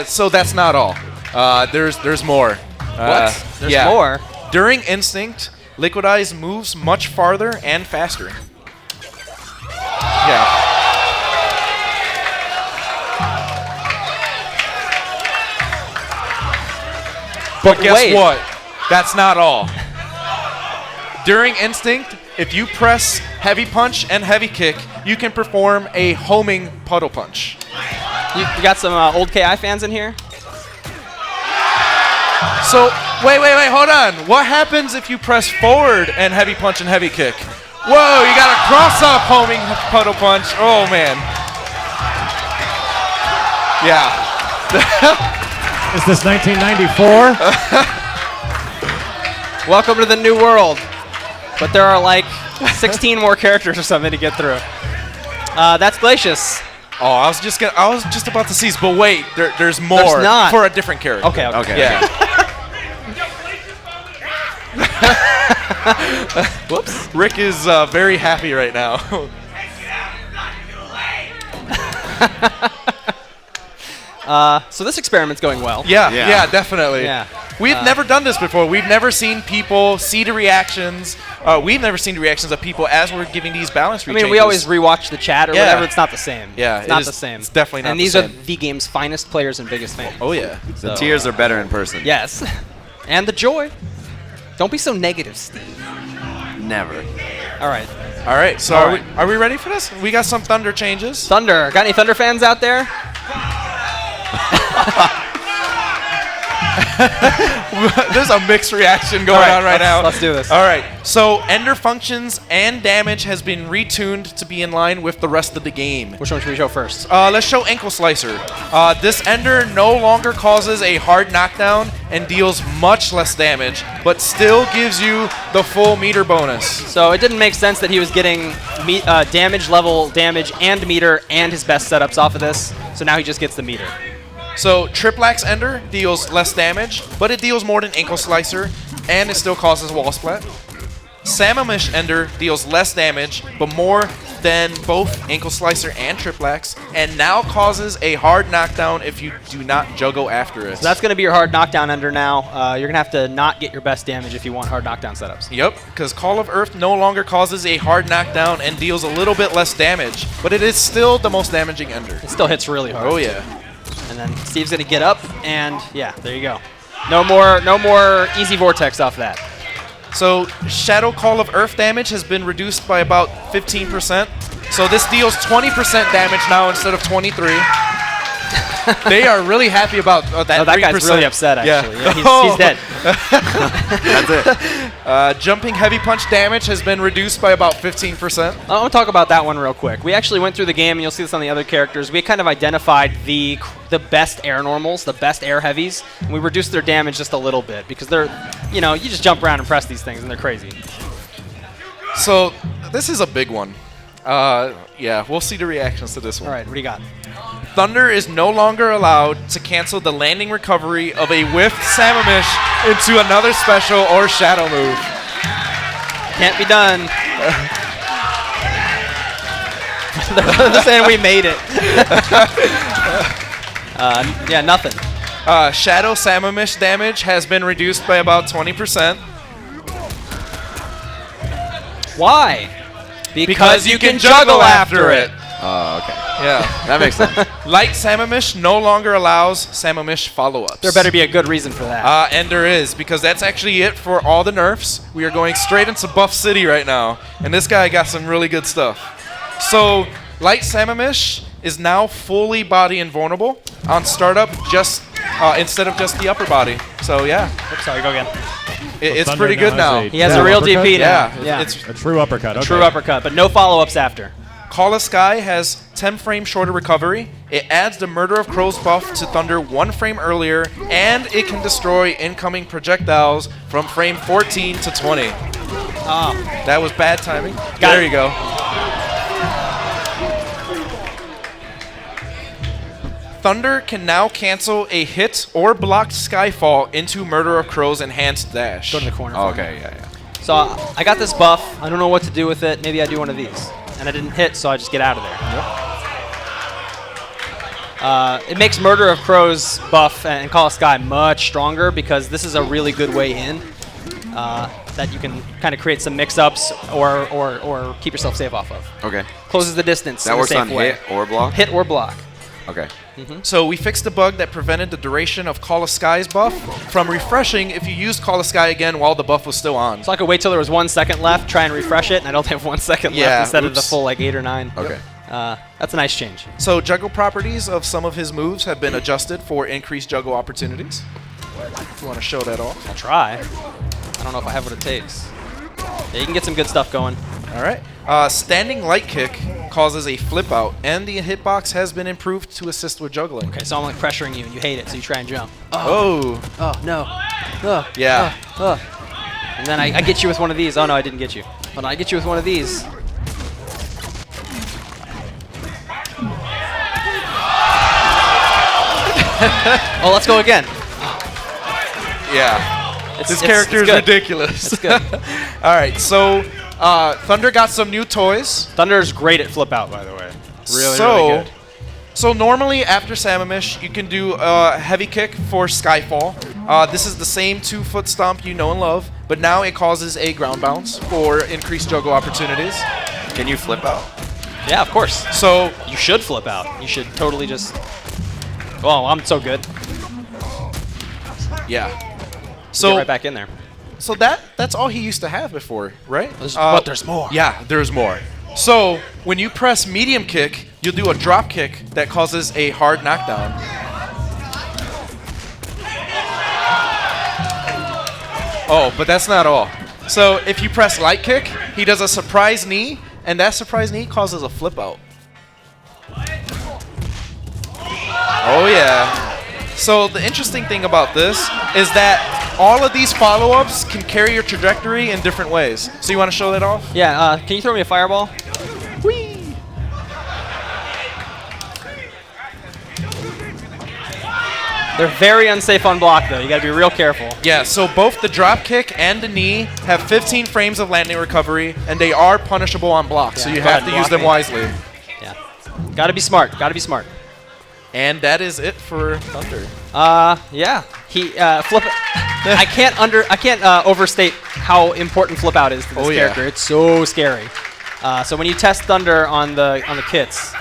So that's not all. There's more. What? There's yeah. more? During Instinct, Liquid Eyes moves much farther and faster. Yeah. But guess wait. what? That's not all. During Instinct, if you press Heavy Punch and Heavy Kick, you can perform a homing Puddle Punch. You got some old KI fans in here? So, wait, hold on. What happens if you press forward and Heavy Punch and Heavy Kick? Whoa, you got a cross-up homing Puddle Punch. Oh, man. Yeah. Is this 1994? Welcome to the new world. But there are like 16 more characters or something to get through. That's Glacius. Oh, I was just about to seize, but wait, there's more There's not. for a different character. Okay. Okay. Yeah. Whoops. Rick is very happy right now. So this experiment's going well. Yeah, definitely. Yeah. We've never done this before. We've never seen people see the reactions. We've never seen the reactions of people as we're giving these balance I rechanges. mean, we always rewatch the chat or Yeah. whatever. It's not the same. Yeah, it's it not is- the same. it's definitely not And the these same. are the game's finest players and biggest fans. Oh, yeah. The tears are better in person. Yes. And the joy. Don't be so negative, Steve. Never. All right. All right, so All are, right. We, are we ready for this? We got some Thunder changes. Thunder. Got any Thunder fans out there? There's a mixed reaction going on right now. Let's do this. All right. So Ender functions and damage has been retuned to be in line with the rest of the game. Which one should we show first? Let's show Ankle Slicer. This Ender no longer causes a hard knockdown and deals much less damage, but still gives you the full meter bonus. So it didn't make sense that he was getting damage level damage and meter and his best setups off of this. So now he just gets the meter. So Triplax Ender deals less damage, but it deals more than Ankle Slicer, and it still causes Wall Splat. Samamish Ender deals less damage, but more than both Ankle Slicer and Triplax, and now causes a hard knockdown if you do not juggle after it. So that's going to be your hard knockdown Ender now. You're going to have to not get your best damage if you want hard knockdown setups. Yep, because Call of Earth no longer causes a hard knockdown and deals a little bit less damage, but it is still the most damaging Ender. It still hits really hard. Oh yeah. And then Steve's going to get up, and yeah, there you go. No more easy vortex off that. So Shadow Call of Earth damage has been reduced by about 15%. So this deals 20% damage now instead of 23. They are really happy about that. Oh, that 3%. guy's really upset, actually. Yeah. Yeah, he's dead. That's it. Jumping Heavy Punch damage has been reduced by about 15%. I want to talk about that one real quick. We actually went through the game, and you'll see this on the other characters. We kind of identified the best air normals, the best air heavies, and we reduced their damage just a little bit because they're, you just jump around and press these things, and they're crazy. So this is a big one. Yeah, we'll see the reactions to this one. All right, what do you got? Thunder is no longer allowed to cancel the landing recovery of a whiffed Samamish into another special or shadow move. Can't be done. They're saying we made it. Yeah, nothing. Shadow Samamish damage has been reduced by about 20%. Why? Because you can juggle after it. Oh, okay. Yeah. That makes sense. Light Samamish no longer allows Samamish follow-ups. There better be a good reason for that. And there is, because that's actually it for all the nerfs. We are going straight into Buff City right now, and this guy got some really good stuff. So, Light Samamish is now fully body invulnerable on startup, just instead of just the upper body. So yeah, Oops, sorry, go again. it's Thunder pretty good now now. has He has Yeah. a real Uppercut? DP now. Yeah, Yeah, it's A true uppercut. Okay. true uppercut, but no follow-ups after. Call of Sky has 10 frame shorter recovery. It adds the Murder of Crows buff to Thunder 1 frame earlier, and it can destroy incoming projectiles from frame 14 to 20. That was bad timing. There you go. Thunder can now cancel a hit or blocked Skyfall into Murder of Crow's enhanced dash. Go to the corner. Oh, for me. okay, yeah. So I got this buff. I don't know what to do with it. Maybe I do one of these. And I didn't hit, so I just get out of there. It makes Murder of Crows buff and Call of Sky much stronger because this is a really good way in that you can kind of create some mix-ups or keep yourself safe off of. Okay. Closes the distance That in a works safe on way. hit or block? Hit or block. Okay. So we fixed the bug that prevented the duration of Call of Sky's buff from refreshing if you used Call of Sky again while the buff was still on. So I could wait till there was 1 second left, try and refresh it, and I don't have 1 second Yeah, left instead of the oops. full like 8 or 9. Okay. That's a nice change. So juggle properties of some of his moves have been adjusted for increased juggle opportunities. If you want to show that off. I'll try. I don't know if I have what it takes. Yeah, you can get some good stuff going. All right. Standing light kick causes a flip out, and the hitbox has been improved to assist with juggling. Okay, so I'm like pressuring you, and you hate it, so you try and jump. Oh. Oh, no. Oh, Yeah. And then I get you with one of these. Oh, no, I didn't get you. Hold on, I get you with one of these. Oh, let's go again. Yeah. This It's character is good. ridiculous. It's good. All right. So Thunder got some new toys. Thunder's great at flip out, by the way. Really, so, really good. So normally after Sammamish, you can do a heavy kick for Skyfall. This is the same 2-foot stomp you know and love, but now it causes a ground bounce for increased juggle opportunities. Can you flip out? Yeah, of course. So You should flip out. You should totally just... Oh, I'm so good. yeah. Get So right back in there. so that's all he used to have before, right? But there's more. Yeah, there's more. So when you press medium kick, you'll do a drop kick that causes a hard knockdown. Oh, but that's not all. So if you press light kick, he does a surprise knee, and that surprise knee causes a flip out. Oh yeah. So the interesting thing about this is that all of these follow-ups can carry your trajectory in different ways. So you want to show that off? Yeah, can you throw me a fireball? Whee! They're very unsafe on block, though. You got to be real careful. Yeah, so both the drop kick and the knee have 15 frames of landing recovery, and they are punishable on block, so Yeah, you go have ahead, to use block them me. wisely. Yeah. Got to be smart. Got to be smart. And that is it for Thunder. Yeah. He flip. I can't overstate how important flip out is to this Oh, yeah. character. It's so scary. So when you test Thunder on the kits,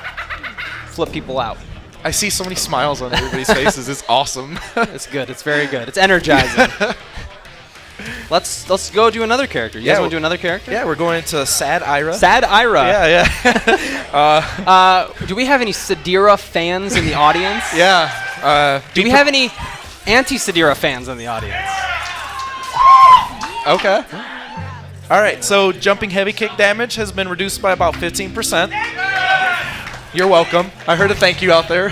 flip people out. I see so many smiles on everybody's faces. It's awesome. It's good. It's very good. It's energizing. Let's go do another character. You guys Yeah, want to do another character? Yeah, we're going to Sad Ira. Sad Ira. Yeah. Do we have any Sadira fans in the audience? Yeah. Do we have any anti-Sadira fans in the audience? Okay. All right, so jumping heavy kick damage has been reduced by about 15%. You're welcome. I heard a thank you out there.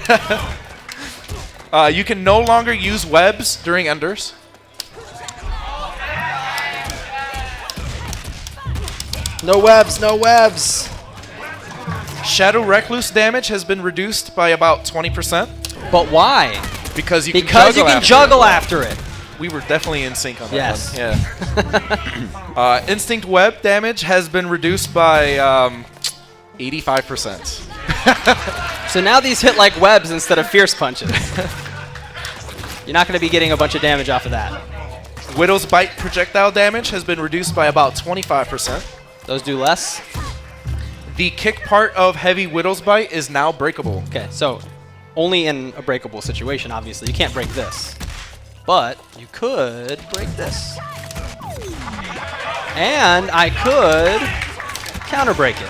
You can no longer use webs during enders. No webs. No webs. Shadow Recluse damage has been reduced by about 20% But why? because you Because you can after juggle after it. it. We were definitely in sync on that Yes. one. Yeah. Instinct Web damage has been reduced by 85%. So now these hit like webs instead of fierce punches. You're not going to be getting a bunch of damage off of that. Widow's Bite projectile damage has been reduced by about 25%. Those do less. The kick part of Heavy Widow's Bite is now breakable. Okay, so only in a breakable situation, obviously. You can't break this. But you could break this. And I could counter break it.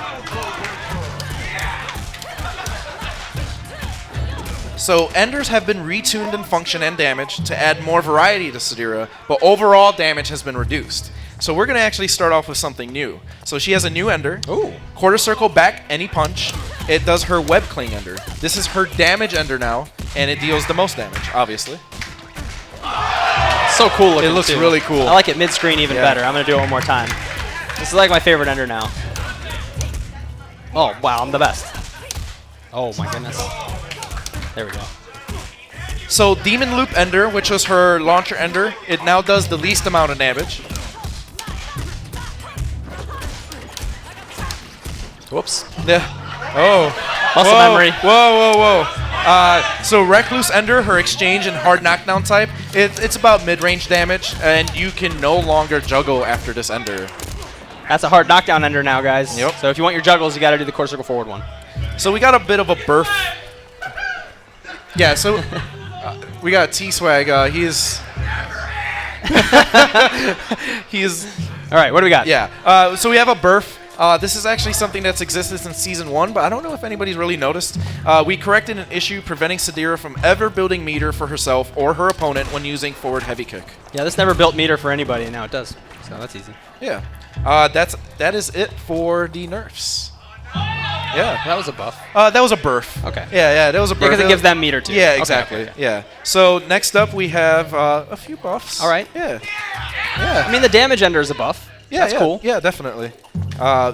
So enders have been retuned in function and damage to add more variety to Sadira, but overall damage has been reduced. So we're going to actually start off with something new. So she has a new ender. Ooh. Quarter circle back any punch. It does her web cling ender. This is her damage ender now, and it deals the most damage, obviously. So cool looking. It looks too. really cool. I like it mid-screen even Yeah. better. I'm gonna do it one more time. This is like my favorite ender now. Oh wow, I'm the best. Oh my goodness. There we go. So Demon Loop Ender, which was her launcher ender, it now does the least amount of damage. Whoops. Yeah. Oh. Muscle Whoa. memory. Whoa, whoa, whoa. So Recluse Ender, her exchange and hard knockdown type, it's about mid-range damage, and you can no longer juggle after this ender. That's a hard knockdown ender now, guys. Yep. So if you want your juggles, you got to do the quarter circle forward one. So we got a bit of a burf. Yeah, so we got T-Swag. He's All right, what do we got? yeah. So we have a burf. This is actually something that's existed since Season 1, but I don't know if anybody's really noticed. We corrected an issue preventing Sadira from ever building meter for herself or her opponent when using forward heavy kick. Yeah, this never built meter for anybody, and now it does. So that's easy. Yeah. That is it for the nerfs. Yeah. That was a buff. That was a burf. Okay. Yeah, that was a burf. Because it gives them meter too. Yeah, Okay, exactly. okay, okay. Yeah. So next up we have a few buffs. All right. Yeah. I mean, the damage ender is a buff. Yeah, That's yeah, cool. Yeah, definitely.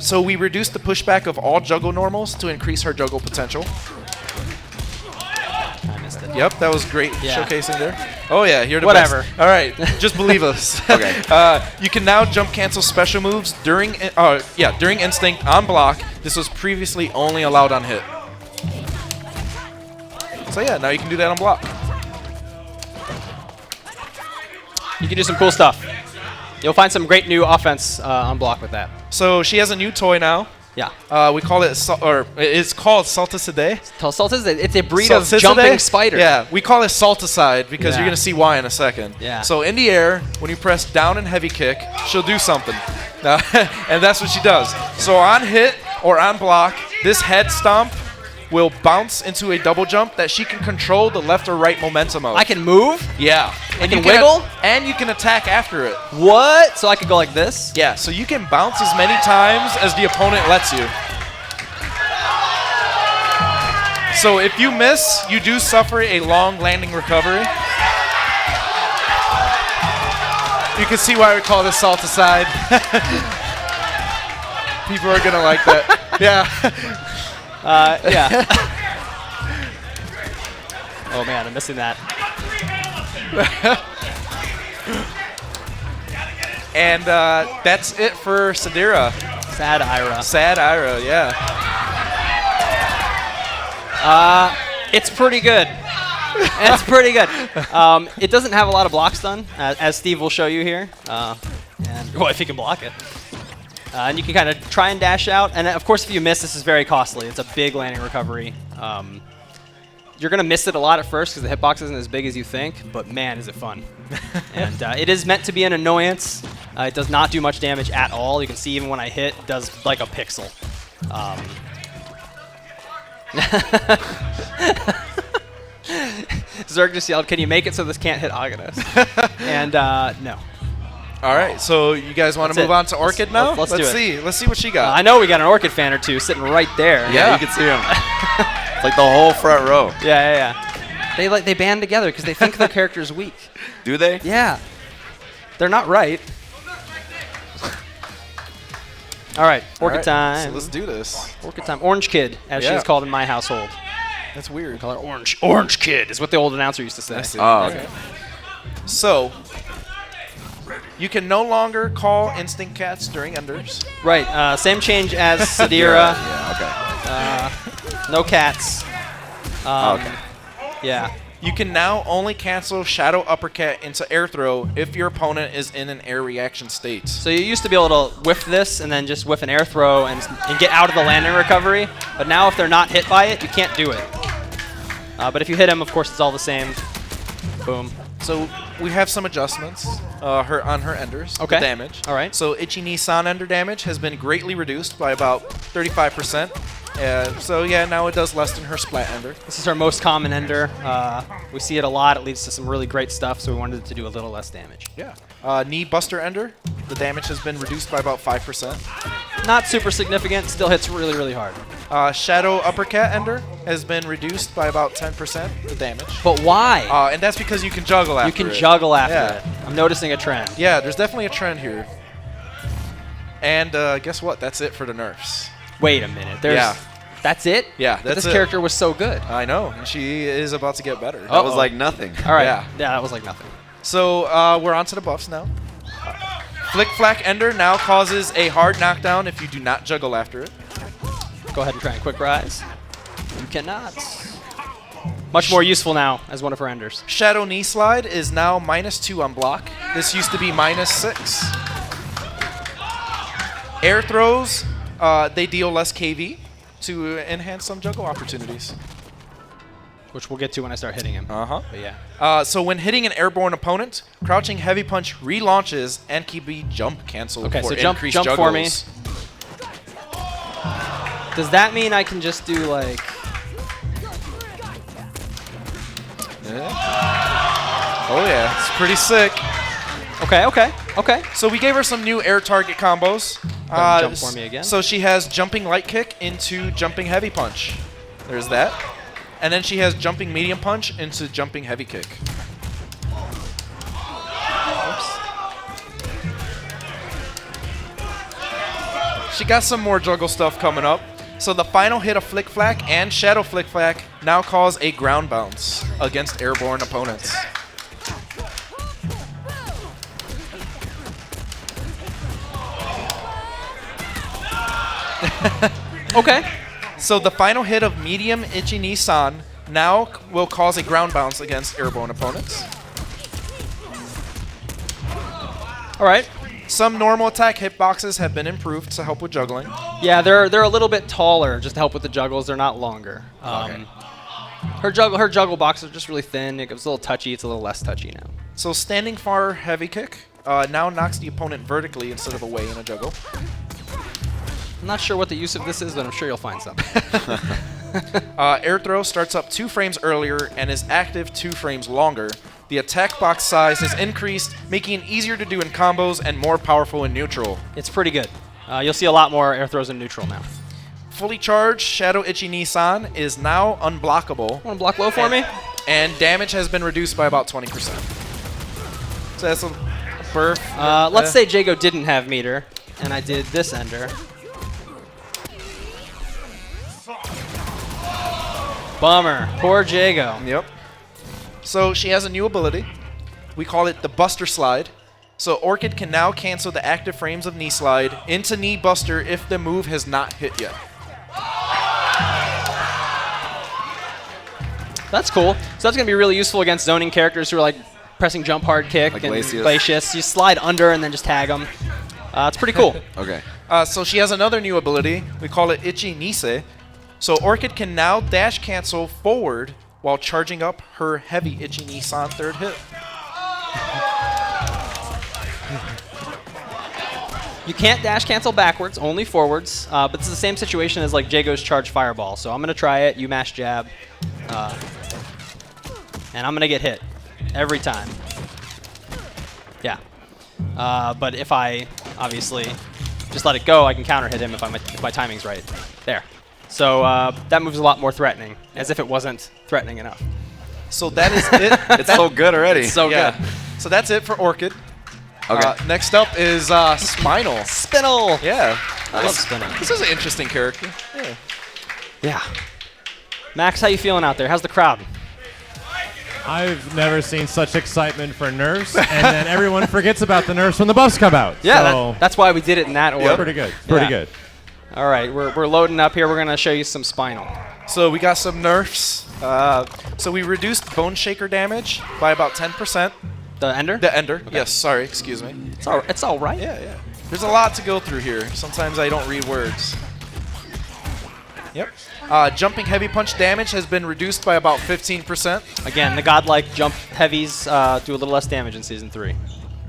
So we reduced the pushback of all juggle normals to increase her juggle potential. I missed it. Yep, that was great Yeah. showcasing there. Oh yeah, you're the Whatever. best. All right, just believe us. Okay. You can now jump cancel special moves during during instinct on block. This was previously only allowed on hit. So yeah, now you can do that on block. You can do some cool stuff. You'll find some great new offense on block with that. So she has a new toy now. Yeah. We call it, it's called Salticide. Saltis, it's a breed of Salticidae? jumping spider. Yeah, we call it Salticide because Yeah. you're going to see why in a second. Yeah. So in the air, when you press down and heavy kick, she'll do something. And that's what she does. So on hit or on block, this head stomp will bounce into a double jump that she can control the left or right momentum of. I can move? Yeah. And can you wiggle? And you can attack after it. What? So I could go like this? Yeah, so you can bounce as many times as the opponent lets you. So if you miss, you do suffer a long landing recovery. You can see why we call this Salticide. People are gonna like that. Yeah. Yeah. Oh man, I'm missing that. And that's it for Sadira. Sad Ira. Sad Ira, yeah. It's pretty good. It's pretty good. It doesn't have a lot of blocks done, as Steve will show you here. And well, if you can block it. And you can kind of try and dash out. And of course, if you miss, this is very costly. It's a big landing recovery. You're going to miss it a lot at first because the hitbox isn't as big as you think, but man, is it fun. And it is meant to be an annoyance. It does not do much damage at all. You can see even when I hit, it does like a pixel. Zerg just yelled, "Can you make it so this can't hit Aghanos?" And no. All right, so you guys want to That's move it. on to Orchid now? Let's do it. see. Let's see what she got. I know we got an Orchid fan or two sitting right there. Yeah, you can see him. It's like the whole front row. Yeah. They band together because they think their character's weak. Do they? Yeah. They're not right. All right, All Orchid right, time. So let's do this. Orchid time. Orange Kid, as she Yeah. is called in my household. That's weird. Call her Orange. Orange Kid is what the old announcer used to say. Oh, okay. So, you can no longer call instinct cats during enders. Right. Same change as Sadira. Yeah, No cats. okay. Yeah. You can now only cancel Shadow Uppercut into air throw if your opponent is in an air reaction state. So you used to be able to whiff this and then just whiff an air throw and get out of the landing recovery. But now if they're not hit by it, you can't do it. But if you hit them, of course, it's all the same. Boom. So we have some adjustments on her enders. Okay. The damage. All right. So Ichi-ni-san ender damage has been greatly reduced by about 35%. So yeah, now it does less than her splat ender. This is our most common ender. We see it a lot. It leads to some really great stuff, so we wanted it to do a little less damage. Yeah. Knee Buster Ender. The damage has been reduced by about 5%. Not super significant. Still hits really, really hard. Shadow Uppercut Ender has been reduced by about 10%, the damage. But why? And that's because you can juggle after You can it. juggle after Yeah. it. I'm noticing a trend. Yeah, there's definitely a trend here. And guess what? That's it for the nerfs. Wait a minute. There's. Yeah. That's it? Yeah, But that's this it. character was so good. I know, and she is about to get better. That was like nothing. All right. Yeah. Yeah, that was like nothing. So we're on to the buffs now. Flick Flack Ender now causes a hard knockdown if you do not juggle after it. Go ahead and try and quick rise. You cannot. Much more useful now as one of her enders. Shadow Knee Slide is now -2 on block. This used to be -6. Air Throws, they deal less KV to enhance some juggle opportunities. Which we'll get to when I start hitting him. Uh-huh. But yeah. So when hitting an airborne opponent, Crouching Heavy Punch relaunches and can be jump canceled Okay, for so jump increased for me. juggles. Does that mean I can just do like... Oh yeah, it's pretty sick. Okay. So we gave her some new air target combos. Jump for me again. So she has Jumping Light Kick into Jumping Heavy Punch. There's that. And then she has Jumping Medium Punch into Jumping Heavy Kick. She got some more juggle stuff coming up. So the final hit of Flick Flack and Shadow Flick Flack now cause a ground bounce against airborne opponents. Okay. So the final hit of Medium Ichi Ni-san now will cause a ground bounce against airborne opponents. All right. Some normal attack hitboxes have been improved to help with juggling. Yeah, they're a little bit taller just to help with the juggles. They're not longer. Her juggle boxes are just really thin. It was a little touchy. It's a little less touchy now. So Standing Far Heavy Kick now knocks the opponent vertically instead of away in a juggle. I'm not sure what the use of this is, but I'm sure you'll find something. Air Throw starts up 2 frames earlier and is active 2 frames longer. The attack box size has increased, making it easier to do in combos and more powerful in neutral. It's pretty good. You'll see a lot more air throws in neutral now. Fully charged Shadow Ichi Ni-san is now unblockable. Want to block low for me? And damage has been reduced by about 20%. So that's a burf. Let's say Jago didn't have meter, and I did this ender. Bummer. Poor Jago. Yep. So she has a new ability. We call it the Buster Slide. So Orchid can now cancel the active frames of Knee Slide into Knee Buster if the move has not hit yet. That's cool. So that's going to be really useful against zoning characters who are like pressing jump hard kick Like and Glacius. Glacius. You slide under and then just tag them. It's pretty cool. Okay. So she has another new ability. We call it Ichi Nise. So Orchid can now dash cancel forward while charging up her heavy Ichi Ni-san third hit. You can't dash cancel backwards, only forwards. But it's the same situation as like Jago's charge fireball. So I'm going to try it. You mash jab. And I'm going to get hit every time. Yeah. But if I obviously just let it go, I can counter hit him if my timing's right. There. So that move's a lot more threatening, as if it wasn't threatening enough. So that is it. It's so good already. It's so good. So that's it for Orchid. Okay. Next up is Spinal. Spinel! Yeah. I love Spinel. This is an interesting character. Yeah. Yeah. Max, how you feeling out there? How's the crowd? I've never seen such excitement for nerfs, and then everyone forgets about the nerfs when the buffs come out. Yeah, so that's why we did it in that order. pretty good. Pretty Yeah. good. All right, we're loading up here. We're going to show you some Spinal. So we got some nerfs. So we reduced Bone Shaker damage by about 10%. The Ender? The Ender. Yes, sorry, excuse me. It's all right. Yeah. There's a lot to go through here. Sometimes I don't read words. Yep. Jumping Heavy Punch damage has been reduced by about 15%. Again, the godlike jump heavies do a little less damage in Season 3.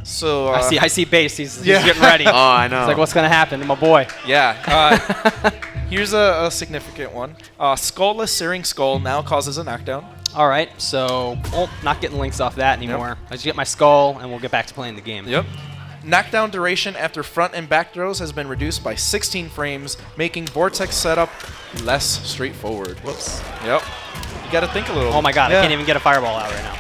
So I see Base. He's yeah. getting ready. Oh, I know. It's like, what's going to happen to my boy? Yeah. Here's a significant one. Skull-less Searing Skull now causes a knockdown. All right, so not getting links off that anymore. I just get my skull, and we'll get back to playing the game. Yep. Knockdown duration after front and back throws has been reduced by 16 frames, making Vortex setup less straightforward. Whoops. Yep. You got to think a little. Oh my god, Yeah. I can't even get a fireball out right now.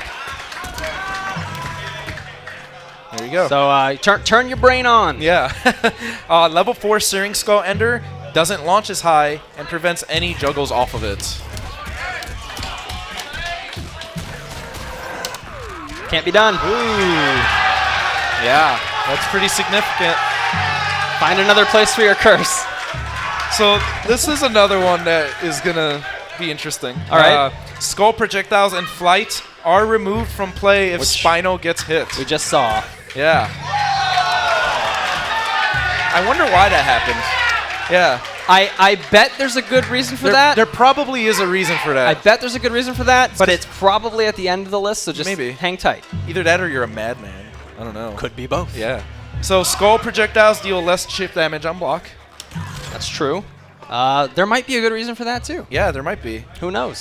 There you go. So turn your brain on. Yeah. Level 4 Searing Skull Ender doesn't launch as high and prevents any juggles off of it. Can't be done. Yeah, that's pretty significant. Find another place for your curse. So this is another one that is going to be interesting. All right. Skull projectiles in flight are removed from play if Spinal gets hit. We just saw. Yeah. I wonder why that happened. Yeah. I bet there's a good reason for that. There probably is a reason for I that. bet there's a good reason for that, but it's probably at the end of the list, so just Maybe. hang tight. Either that or you're a madman. I don't know. Could be both. Yeah. So skull projectiles deal less chip damage on block. That's true. There might be a good reason for that, too. Yeah, there might be. Who knows?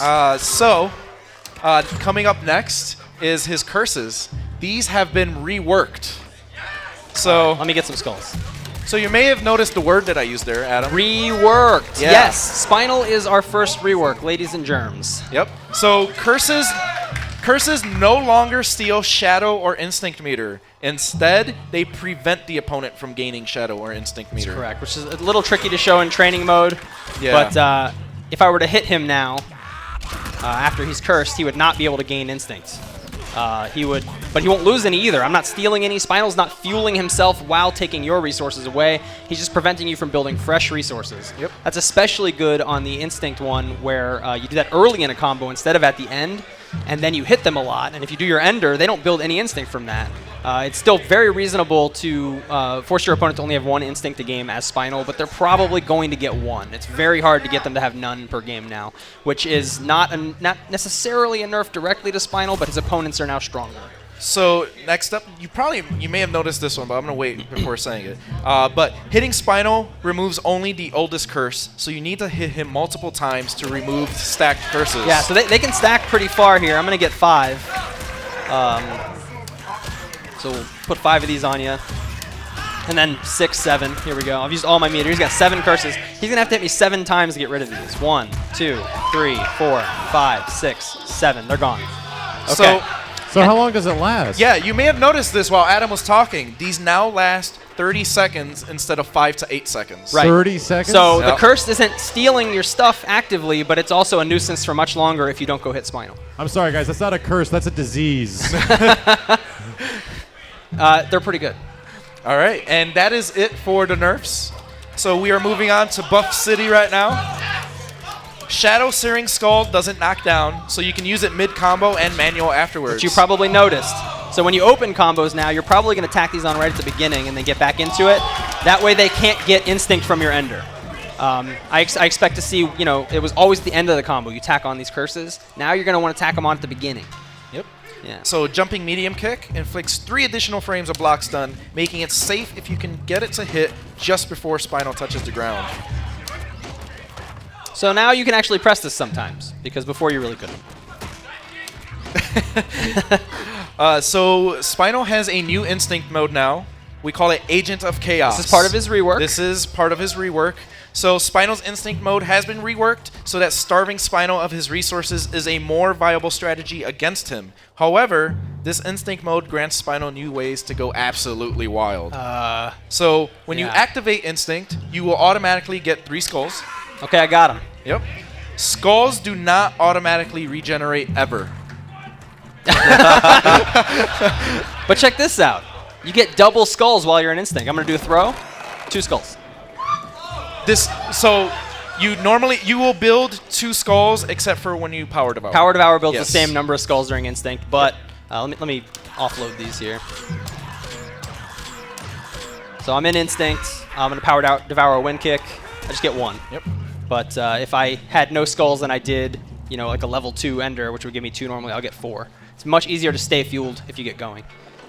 Coming up next is his curses. These have been reworked. So, Let me get some skulls. so you may have noticed the word that I used there, Adam. Reworked. Yeah. Yes. Spinal is our first rework, ladies and germs. Yep. So curses no longer steal shadow or instinct meter. Instead, they prevent the opponent from gaining shadow or instinct meter. Correct, which is a little tricky to show in training mode. Yeah. But if I were to hit him now, after he's cursed, he would not be able to gain instinct. But he won't lose any either. I'm not stealing any. Spinal's not fueling himself while taking your resources away. He's just preventing you from building fresh resources. Yep. That's especially good on the instinct one where you do that early in a combo instead of at the end, and then you hit them a lot. And if you do your ender, they don't build any instinct from that. It's still very reasonable to force your opponent to only have one instinct a game as Spinal, but they're probably going to get one. It's very hard to get them to have none per game now, which is not necessarily a nerf directly to Spinal, but his opponents are now stronger. So next up, you may have noticed this one, but I'm gonna wait before saying it. But hitting Spinal removes only the oldest curse, so you need to hit him multiple times to remove stacked curses. Yeah, so they can stack pretty far here. I'm going to get 5. So we'll put 5 of these on you. And then 6, 7. Here we go. I've used all my meter. He's got 7 curses. He's going to have to hit me 7 times to get rid of these. 1, 2, 3, 4, 5, 6, 7. They're gone. Okay. So how long does it last? Yeah, you may have noticed this while Adam was talking. These now last 30 seconds instead of 5 to 8 seconds. Right. 30 seconds? So the Yep. curse isn't stealing your stuff actively, but it's also a nuisance for much longer if you don't go hit Spinal. I'm sorry, guys. That's not a curse. That's a disease. They're pretty good. All right, and that is it for the nerfs. So we are moving on to Buff City right now. Shadow Searing Skull doesn't knock down, so you can use it mid-combo and manual afterwards. Which you probably noticed. So when you open combos now, you're probably going to tack these on right at the beginning and then get back into it. That way they can't get instinct from your ender. I expect to see, it was always the end of the combo. You tack on these curses. Now you're going to want to tack them on at the beginning. Yep. Yeah. So Jumping Medium Kick inflicts 3 additional frames of block stun, making it safe if you can get it to hit just before Spinal touches the ground. So now you can actually press this sometimes, because before you really couldn't. So Spinal has a new instinct mode now. We call it Agent of Chaos. This is part of his rework. This is part of his rework. So Spinal's instinct mode has been reworked so that starving Spinal of his resources is a more viable strategy against him. However, this instinct mode grants Spinal new ways to go absolutely wild. So when you yeah. activate instinct, you will automatically get 3 skulls. Okay, I got him. Yep. Skulls do not automatically regenerate ever. But check this out. You get double skulls while you're in instinct. I'm going to do a throw. 2 skulls. So you will build 2 skulls except for when you Power Devour. Power Devour builds Yes. the same number of skulls during instinct, but let me offload these here. So I'm in instinct. I'm going to Power Devour a Wind Kick. I just get 1. Yep. But if I had no skulls and I did, like a level 2 ender, which would give me 2 normally, I'll get 4. It's much easier to stay fueled if you get going.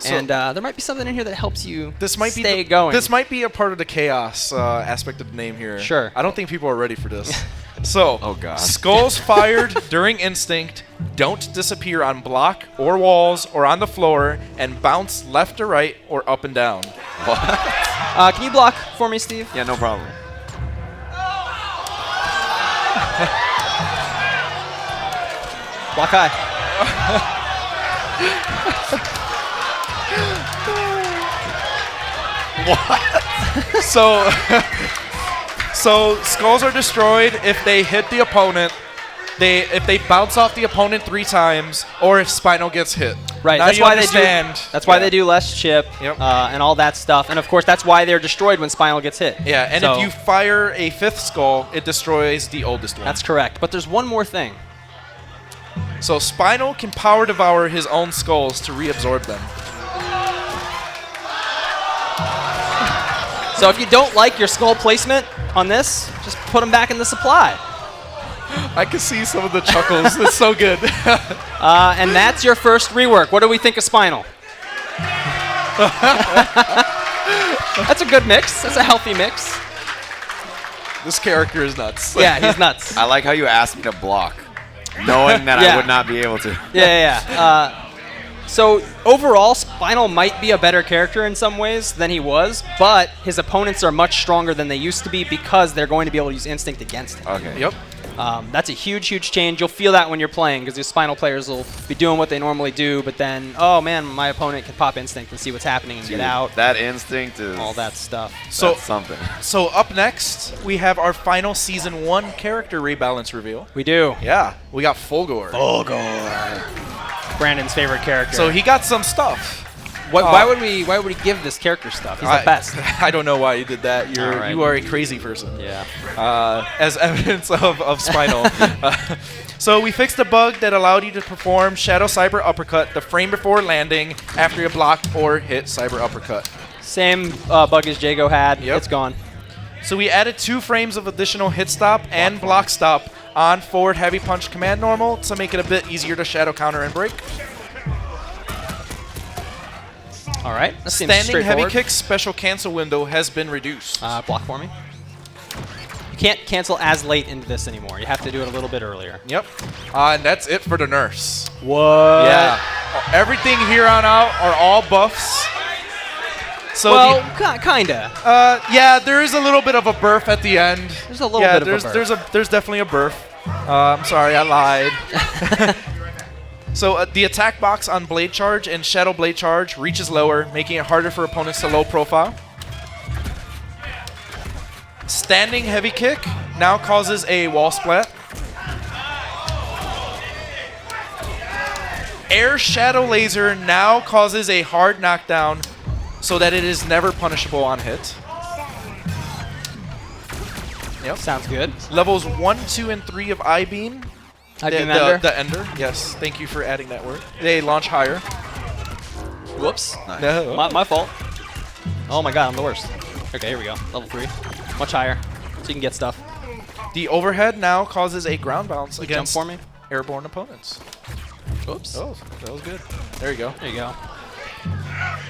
And there might be something in here that helps you This might stay be going. This might be a part of the chaos aspect of the name here. Sure. I don't think people are ready for this. So, Oh, God. skulls fired during instinct don't disappear on block or walls or on the floor and bounce left to right or up and down. Can you block for me, Steve? Yeah, no problem. Block high. So, so skulls are destroyed if they hit the opponent. If they bounce off the opponent 3 times, or if Spinal gets hit. Right. Now That's you why understand. they do. That's why Yeah. they do less chip Yep. and all that stuff. And of course, that's why they're destroyed when Spinal gets hit. Yeah, and So, if you fire a 5th skull, it destroys the oldest one. that's correct. But there's one more thing. So Spinal can power devour his own skulls to reabsorb them. So if you don't like your skull placement on this, just put them back in the supply. I can see some of the chuckles. It's so good. And that's your first rework. What do we think of Spinal? That's a good mix. That's a healthy mix. This character is nuts. Yeah, he's nuts. I like how you asked me to block, knowing that Yeah. I would not be able to. Yeah. So overall, Spinal might be a better character in some ways than he was, but his opponents are much stronger than they used to be because they're going to be able to use Instinct against him. Okay. Yep. That's a huge, huge change. You'll feel that when you're playing because your Spinal players will be doing what they normally do, but then, oh man, my opponent can pop Instinct and see what's happening and Dude, get out. That instinct is All that stuff. So that's something. So up next, we have our final Season 1 character rebalance reveal. We do. Yeah, we got Fulgore. Brandon's favorite character. So he got some stuff. Why would we give this character stuff? He's the best. I don't know why you did that. All right. You are a crazy person. Yeah. As evidence of Spinal. So we fixed a bug that allowed you to perform Shadow Cyber Uppercut the frame before landing after you blocked or hit Cyber Uppercut. Same bug as Jago had. Yep. It's gone. So we added 2 frames of additional hit stop and block stop on forward heavy punch command normal to make it a bit easier to shadow counter and break. All right. That seems Standing heavy straightforward. kick special cancel window has been reduced. Block for me. You can't cancel as late into this anymore. You have to do it a little bit earlier. Yep. And that's it for the nurse. What? Yeah. Everything here on out are all buffs. So Well, kinda. yeah, there is a little bit of a burf at the end. There's a little yeah, bit of a burf. there's definitely a burf. I'm sorry, I lied. So the attack box on Blade Charge and Shadow Blade Charge reaches lower, making it harder for opponents to low profile. Standing heavy kick now causes a wall splat. Air Shadow Laser now causes a hard knockdown so that it is never punishable on hit. Yep. Sounds good. Levels 1, 2, and 3 of I-Beam. I-Beam Ender. The Ender, yes. Thank you for adding that word. They launch higher. Whoops. No. My fault. Oh my god, I'm the worst. Okay, here we go. Level 3. Much higher. So you can get stuff. The overhead now causes a ground bounce Jump against for me. airborne opponents. Whoops. Oh, that was good. There you go. There you go.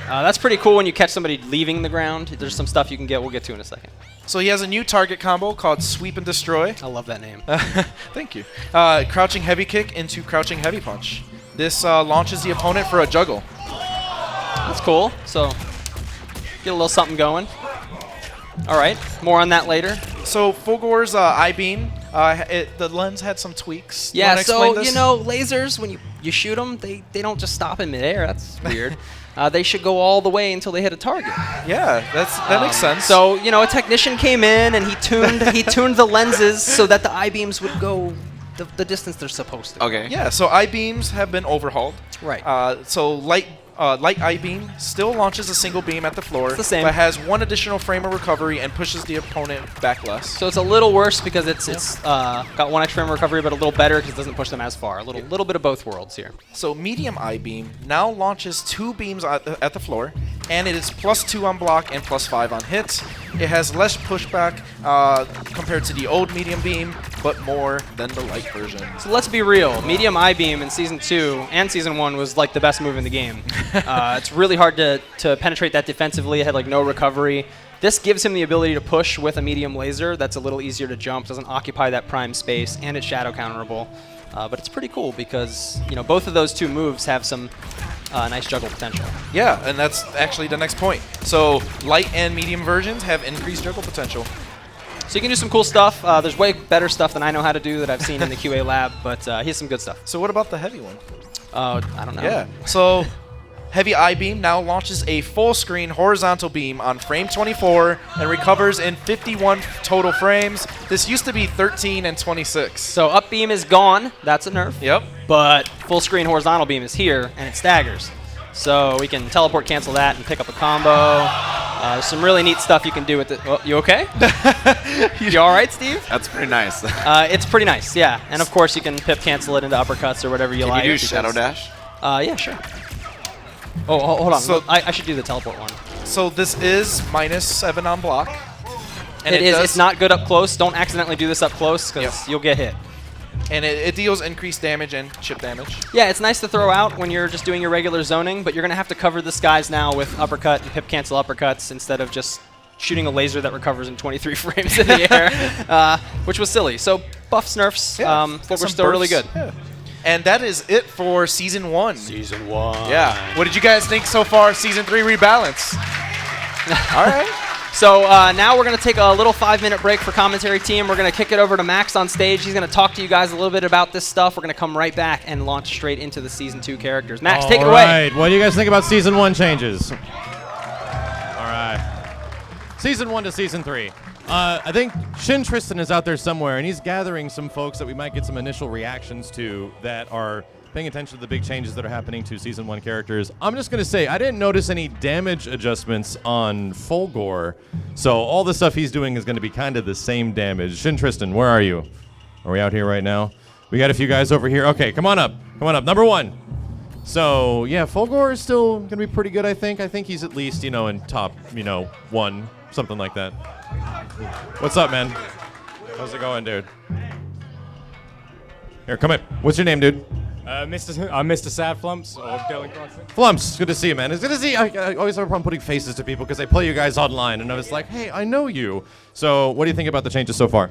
That's pretty cool when you catch somebody leaving the ground. There's some stuff you can get. We'll get to in a second. So he has a new target combo called Sweep and Destroy. I love that name. Thank you. Crouching heavy kick into crouching heavy punch. This launches the opponent for a juggle. That's cool. So get a little something going. All right. More on that later. So Fulgore's I-Beam, the lens had some tweaks. You Yeah, wanna explain so, this? you know, lasers, when you shoot them, they don't just stop in midair. That's weird. They should go all the way until they hit a target. Yeah, that makes sense. So, you know, a technician came in and he tuned the lenses so that the I-beams would go the distance they're supposed to. Okay. yeah, so I-Beams have been overhauled. Right. So light I-Beam still launches a single beam at the floor, It's the same. but has 1 additional frame of recovery and pushes the opponent back less. So it's a little worse because it's got 1 extra frame of recovery, but a little better because it doesn't push them as far. A little bit of both worlds here. So medium I-Beam now launches 2 beams at the floor, and it is +2 on block and +5 on hits. It has less pushback compared to the old medium beam, but more than the light version. So let's be real. Medium I-beam in Season 2 and Season 1 was like the best move in the game. It's really hard to penetrate that defensively. It had like no recovery. This gives him the ability to push with a medium laser that's a little easier to jump, doesn't occupy that prime space, and it's shadow counterable. But it's pretty cool because both of those two moves have some nice juggle potential. Yeah, and that's actually the next point. So light and medium versions have increased juggle potential. So you can do some cool stuff. There's way better stuff than I know how to do that I've seen in the QA lab, but here's some good stuff. So what about the heavy one? I don't know. Yeah. So Heavy I-beam now launches a full-screen horizontal beam on frame 24 and recovers in 51 total frames. This used to be 13 and 26. So up beam is gone. That's a nerf. Yep. But full screen horizontal beam is here, and it staggers. So we can teleport cancel that and pick up a combo. There's some really neat stuff you can do with it. Oh, you okay? You all right, Steve? That's pretty nice. It's pretty nice, yeah. And of course, you can pip cancel it into uppercuts or whatever you like. Can you do Shadow Dash? Yeah, sure. Oh, hold on. So- I should do the teleport one. So this is -7 on block. And it is. It's not good up close. Don't accidentally do this up close because you'll get hit. And it deals increased damage and chip damage. Yeah, it's nice to throw out when you're just doing your regular zoning, but you're going to have to cover the skies now with uppercut and pip cancel uppercuts instead of just shooting a laser that recovers in 23 frames in the air, which was silly. So buffs, nerfs, but we're still really good. Yeah. And that is it for Season 1. Season 1. Yeah. What did you guys think so far, Season 3 Rebalance? All right. So now we're going to take a little 5-minute break for commentary team. We're going to kick it over to Max on stage. He's going to talk to you guys a little bit about this stuff. We're going to come right back and launch straight into the Season 2 characters. Max, take it away. All right. What do you guys think about Season 1 changes? All right. Season 1 to Season 3. I think Shin Tristan is out there somewhere, and he's gathering some folks that we might get some initial reactions to that are paying attention to the big changes that are happening to Season 1 characters. I'm just going to say, I didn't notice any damage adjustments on Fulgor, so all the stuff he's doing is going to be kind of the same damage. Shin Tristan, where are you? Are we out here right now? We got a few guys over here. Okay, come on up. Come on up. Number 1. So, yeah, Fulgor is still going to be pretty good, I think. I think he's at least, in top, 1, something like that. What's up, man? How's it going, dude? Here, come in. What's your name, dude? I'm Mr. Sad Flumps, or Dylan Croxton. Flumps, good to see you, man. It's good to see you. I always have a problem putting faces to people because I play you guys online, and I was like, hey, I know you. So, what do you think about the changes so far?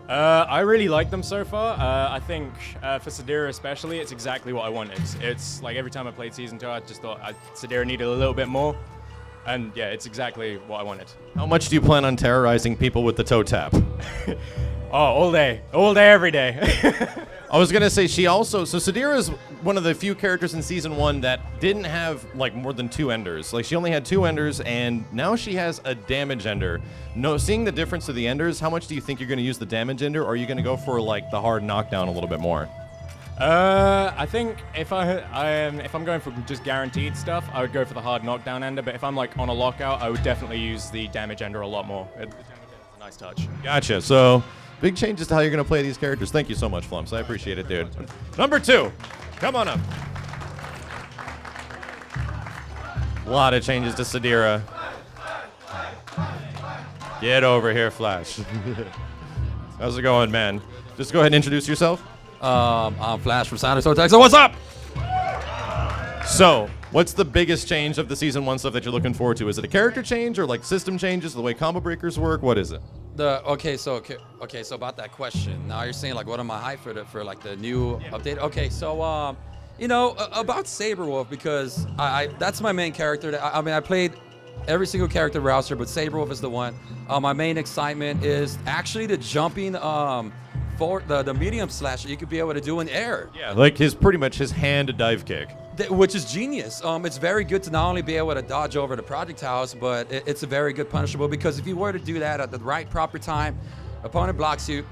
I really like them so far. I think for Sadira especially, it's exactly what I wanted. It's like every time I played Season 2, I just thought Sadira needed a little bit more. And yeah, it's exactly what I wanted. How much do you plan on terrorizing people with the toe tap? Oh, all day, every day. I was going to say, so Sadira is one of the few characters in Season 1 that didn't have, more than 2 enders. She only had 2 enders, and now she has a damage ender. Seeing the difference of the enders, how much do you think you're going to use the damage ender, or are you going to go for, the hard knockdown a little bit more? I think if I'm going for just guaranteed stuff, I would go for the hard knockdown ender. But if I'm on a lockout, I would definitely use the damage ender a lot more. The damage ender is a nice touch. Gotcha. So, big changes to how you're going to play these characters. Thank you so much, Flumps. I appreciate it, dude. Number 2. Come on up. A lot of changes to Sadira. Get over here, Flash. How's it going, man? Just go ahead and introduce yourself. I'm Flash from Sound Tech. So what's up? So, what's the biggest change of the Season 1 stuff that you're looking forward to? Is it a character change or system changes, the way combo breakers work? What is it? Okay, so about that question. Now you're saying what am I hyped for the new update? Okay, so about Saberwolf, because I that's my main character. I played every single character roster, but Saberwolf is the one. My main excitement is actually the jumping for the medium slash you could be able to do in air. Yeah, pretty much his hand dive kick. Which is genius. It's very good to not only be able to dodge over the projectiles, but it's a very good punishable, because if you were to do that at the right proper time, opponent blocks you,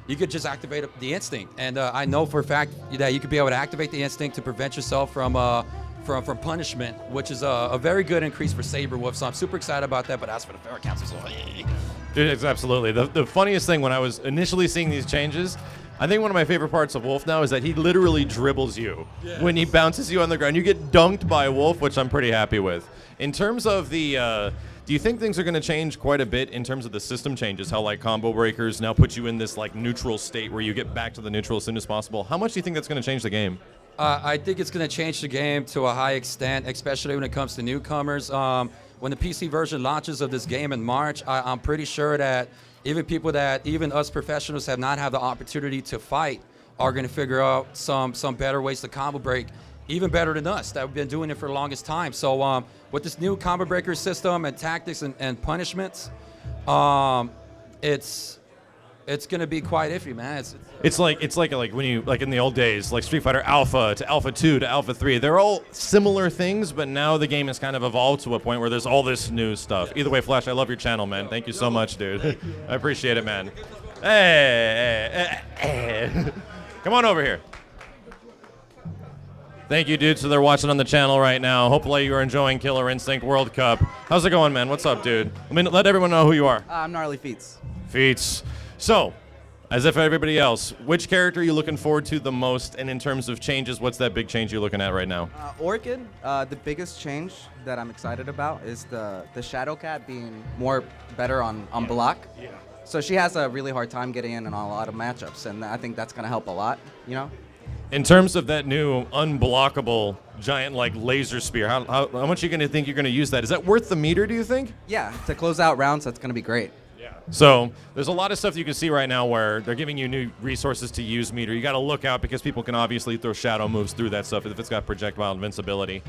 you could just activate the instinct. And I know for a fact that you could be able to activate the instinct to prevent yourself from punishment, which is a very good increase for Saberwolf. So I'm super excited about that. But as for the Ferret Council, It's absolutely. The funniest thing when I was initially seeing these changes, I think one of my favorite parts of Wolf now is that he literally dribbles you. Yeah. When he bounces you on the ground. You get dunked by Wolf, which I'm pretty happy with. In terms of the Do you think things are going to change quite a bit in terms of the system changes? How like combo breakers now put you in this like neutral state where you get back to the neutral as soon as possible. How much do you think that's going to change the game? I think it's going to change the game to a high extent, especially when it comes to newcomers. When the PC version launches of this game in March, I'm pretty sure that even us professionals have not had the opportunity to fight are going to figure out some better ways to combo break, even better than us that have been doing it for the longest time. So with this new combo breaker system and tactics and punishments, it's going to be quite iffy, man. It's like when you like in the old days, like Street Fighter Alpha to Alpha 2 to Alpha 3. They're all similar things, but now the game has kind of evolved to a point where there's all this new stuff. Either way, Flash, I love your channel, man. Thank you so much, dude. I appreciate it, man. Hey. Come on over here. Thank you, dudes, so they're watching on the channel right now. Hopefully you're enjoying Killer Instinct World Cup. How's it going, man? What's up, dude? Let everyone know who you are. I'm Gnarly Feats. Feats. So, as if everybody else, which character are you looking forward to the most? And in terms of changes, what's that big change you're looking at right now? Orchid, the biggest change that I'm excited about is the Shadow Cat being better on block. Yeah. So she has a really hard time getting in a lot of matchups, and I think that's going to help a lot, you know? In terms of that new unblockable giant like laser spear, how much are you going to think you're going to use that? Is that worth the meter, do you think? Yeah, to close out rounds, that's going to be great. So there's a lot of stuff you can see right now where they're giving you new resources to use meter. You got to look out because people can obviously throw shadow moves through that stuff if it's got projectile invincibility.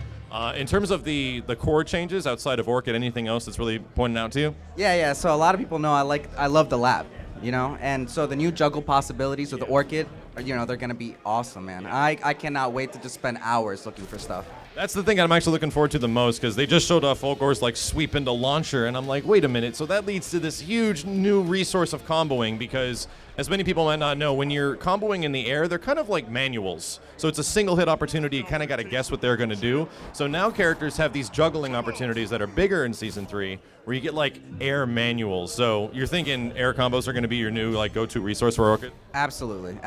In terms of the core changes outside of Orchid, anything else that's really pointing out to you? Yeah. So a lot of people know I love the lab, you know, and so the new juggle possibilities with the Orchid, you know, they're gonna be awesome, man. I cannot wait to just spend hours looking for stuff. That's the thing I'm actually looking forward to the most because they just showed off Fulgor's like sweep into launcher, and I'm like, wait a minute. So that leads to this huge new resource of comboing because, as many people might not know, when you're comboing in the air, they're kind of like manuals. So it's a single hit opportunity. You kind of got to guess what they're going to do. So now characters have these juggling opportunities that are bigger in Season 3 where you get like air manuals. So you're thinking air combos are going to be your new like go-to resource for Orchid? Absolutely.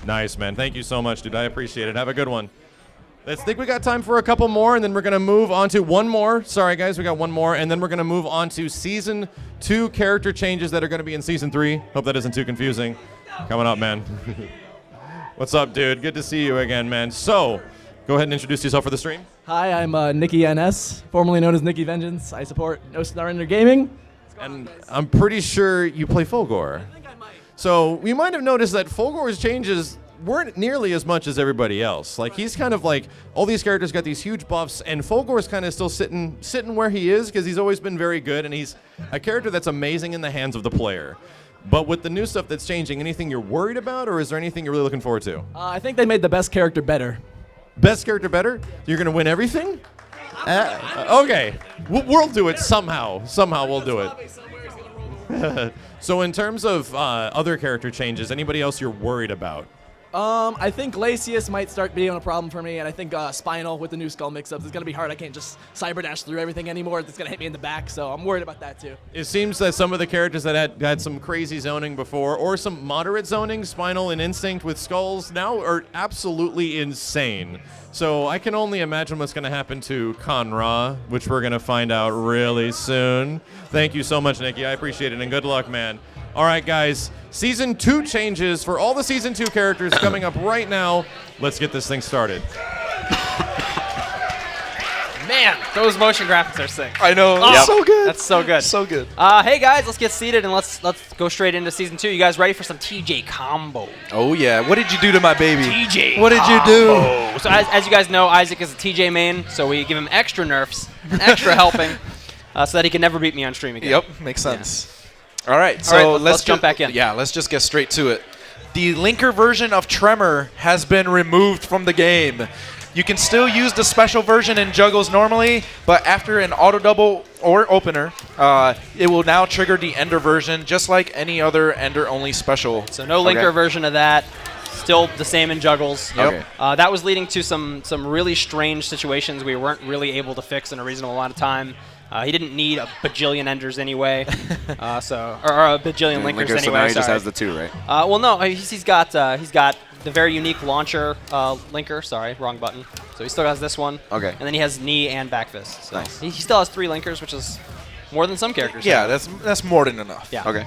Nice, man. Thank you so much, dude. I appreciate it. Have a good one. Let's think we got time for a couple more, and then we're going to move on to one more. Sorry, guys, we got one more, and then we're going to move on to Season 2 character changes that are going to be in Season 3. Hope that isn't too confusing. Coming up, man. What's up, dude? Good to see you again, man. So, go ahead and introduce yourself for the stream. Hi, I'm Nikki NS, formerly known as Nikki Vengeance. I support No Star Ender Gaming. And I'm pretty sure you play Fulgor. I think I might. So, you might have noticed that Fulgor's changes weren't nearly as much as everybody else. Like, he's kind of like, all these characters got these huge buffs, and Fulgor's kind of still sitting where he is because he's always been very good, and he's a character that's amazing in the hands of the player. But with the new stuff that's changing, anything you're worried about, or is there anything you're really looking forward to? I think they made the best character better. Best character better? You're going to win everything? Okay. We'll do it somehow. Somehow we'll do it. So in terms of other character changes, anybody else you're worried about? I think Glacius might start being a problem for me, and I think Spinal with the new skull mix-ups is going to be hard. I can't just cyber dash through everything anymore. It's going to hit me in the back, so I'm worried about that too. It seems that some of the characters that had some crazy zoning before, or some moderate zoning, Spinal and Instinct with skulls, now are absolutely insane. So I can only imagine what's going to happen to Conra, which we're going to find out really soon. Thank you so much, Nikki. I appreciate it, and good luck, man. All right, guys. Season 2 changes for all the Season 2 characters coming up right now. Let's get this thing started. Man, those motion graphics are sick. I know. Oh, So good. That's so good. So good. Hey guys, let's get seated and let's go straight into Season 2. You guys ready for some TJ combo? Oh, yeah. What did you do to my baby? TJ What did you do? combo. So as you guys know, Isaac is a TJ main, so we give him extra nerfs, and extra helping, so that he can never beat me on stream again. Yep, makes sense. All right, so All right, let's jump back in. Yeah, let's just get straight to it. The linker version of Tremor has been removed from the game. You can still use the special version in juggles normally, but after an auto double or opener, it will now trigger the Ender version, just like any other Ender only special. So no linker version of that. Still the same in juggles. Yep. Okay. That was leading to some really strange situations we weren't really able to fix in a reasonable amount of time. He didn't need a bajillion enders anyway, or a bajillion linkers anyway. So now he just sorry. has the 2, right? Well, no, he's got the very unique launcher linker. Sorry, wrong button. So he still has this one. Okay. And then he has knee and back fist. So Nice. he still has 3 linkers, which is More than some characters. Yeah, have. that's more than enough. Yeah. Okay.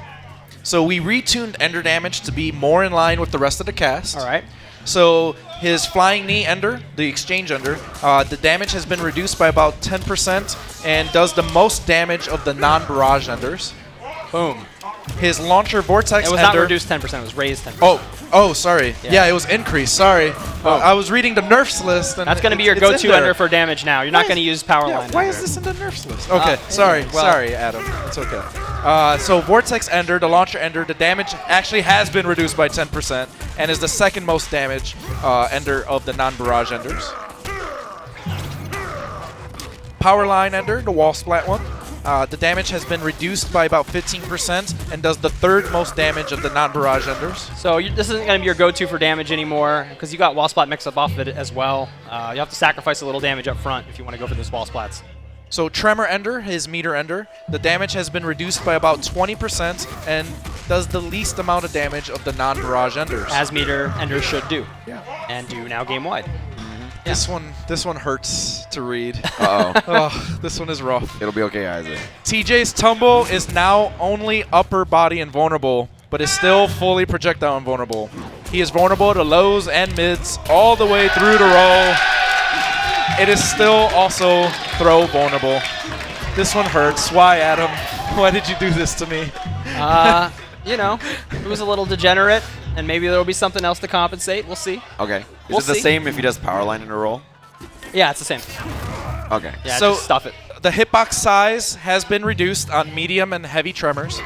So we retuned Ender damage to be more in line with the rest of the cast. All right. So his Flying Knee Ender, the Exchange Ender, the damage has been reduced by about 10% and does the most damage of the non-Barrage Enders. Boom. His Launcher Vortex It was Ender. not reduced 10%. It was raised 10%. Oh, sorry. Yeah. Yeah, it was increased. Sorry. I was reading the nerfs list. And That's going to be your it's in go-to there. Ender for damage now. You're not going to use Power Yeah, Line. why Ender. is this in the nerfs list? Okay, sorry, well- sorry, Adam. It's okay. So Vortex Ender, the Launcher Ender, the damage actually has been reduced by 10% and is the second most damage Ender of the non-Barrage Enders. Power Line Ender, the Wall Splat one. The damage has been reduced by about 15% and does the third most damage of the non-Barrage Enders. So this isn't going to be your go-to for damage anymore because you got Wall Splat mix up off of it as well. You have to sacrifice a little damage up front if you want to go for those Wall Splats. So Tremor Ender, his Meter Ender, the damage has been reduced by about 20% and does the least amount of damage of the non-Barrage Enders. As Meter Enders should do. Yeah. And do now game-wide. This one hurts to read. Uh-oh. Oh, this one is rough. It'll be okay, Isaac. TJ's Tumble is now only upper body invulnerable, but is still fully projectile invulnerable. He is vulnerable to lows and mids all the way through to roll. It is still also throw vulnerable. This one hurts. Why, Adam? Why did you do this to me? You know, it was a little degenerate, and maybe there will be something else to compensate. We'll see. Okay. Is We'll it the see. same if he does Power Line in a roll? Yeah, it's the same. Okay. Yeah, So- just stuff it. The hitbox size has been reduced on medium and heavy tremors.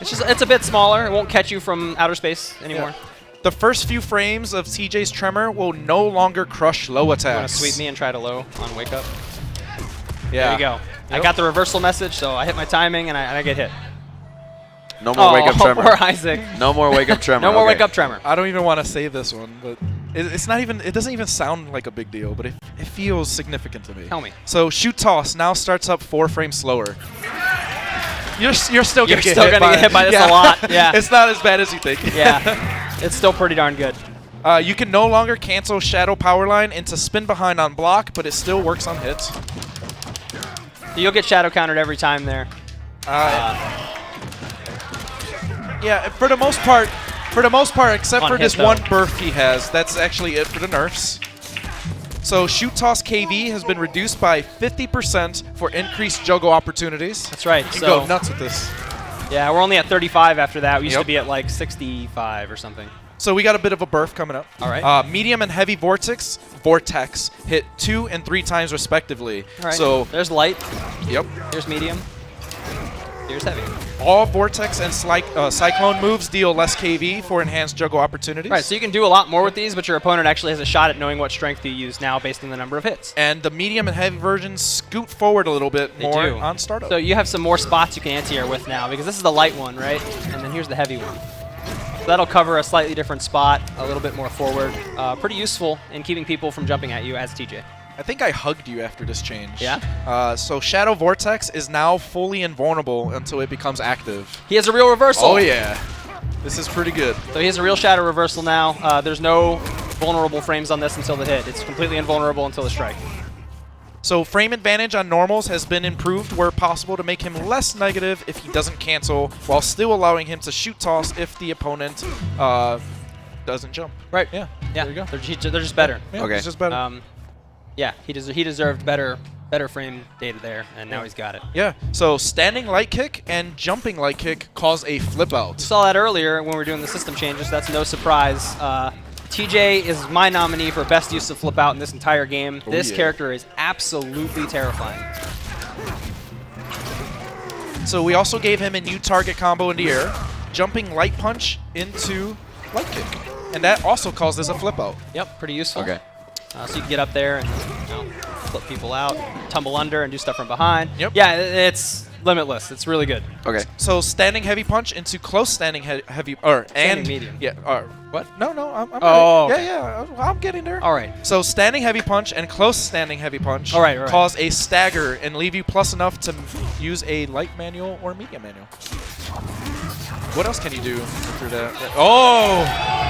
It's a bit smaller. It won't catch you from outer space anymore. The first few frames of TJ's Tremor will no longer crush low You want to attacks. sweep me and try to low on wake up? Yeah. There you go. I got the reversal message, so I hit my timing and I get hit. No more Wake Up Tremor. Poor Isaac. No more Wake Up Tremor. No more okay. wake up tremor. I don't even want to say this one, but it's not even. It doesn't even sound like a big deal, but it feels significant to me. Tell me. So Shoot Toss now starts up 4 frames slower. You're still gonna You're get still hit gonna by get hit by this a lot, yeah. It's not as bad as you think. Yeah, it's still pretty darn good. You can no longer cancel Shadow Power Line into spin behind on block, but it still works on hits. You'll get shadow countered every time there. Yeah, for the most part, except On for hit, this though. one burf he has, that's actually it for the nerfs. So Shoot Toss KV has been reduced by 50% for increased juggle opportunities. That's right. You can So go nuts with this. yeah, we're only at 35 after that. We used Yep. to be at like 65 or something. So we got a bit of a burf coming up. All right. Medium and heavy vortex hit 2 and 3 times respectively. All right. So there's light. yep, Here's medium. Here's heavy. all vortex and cyclone moves deal less KV for enhanced juggle opportunities. Right. So you can do a lot more with these, but your opponent actually has a shot at knowing what strength you use now based on the number of hits. And the medium and heavy versions scoot forward a little bit They more do. on startup. So you have some more spots you can anti-air with now because this is the light one, right? And then here's the heavy one. So that'll cover a slightly different spot, a little bit more forward. Pretty useful in keeping people from jumping at you as TJ. I think I hugged you after this change. Yeah? So Shadow Vortex is now fully invulnerable until it becomes active. He has a real reversal. Oh yeah, this is pretty good. So he has a real shadow reversal now. There's no vulnerable frames on this until the hit. It's completely invulnerable until the strike. So frame advantage on normals has been improved where possible to make him less negative if he doesn't cancel, while still allowing him to shoot toss if the opponent doesn't jump. Right. Yeah. Yeah. There you go. They're just better. Yeah, Okay. It's just better. Yeah, he deserved better frame data there, and now he's got it. Yeah. So standing light kick and jumping light kick cause a flip out. Saw that earlier when we were doing the system changes. That's no surprise. TJ is my nominee for best use of flip out in this entire game. Oh, This yeah. character is absolutely terrifying. So we also gave him a new target combo in the air, jumping light punch into light kick. And that also causes a flip out. Yep, pretty useful. Okay. So you can get up there and flip people out, tumble under, and do stuff from behind. Yep. Yeah, it's limitless. It's really good. Okay. So standing heavy punch into close standing heavy and medium. Yeah. What? No, I'm Oh, ready. okay. Yeah. I'm getting there. All right. So standing heavy punch and close standing heavy punch All right. cause a stagger and leave you plus enough to use a light manual or medium manual. What else can you do after that? Oh,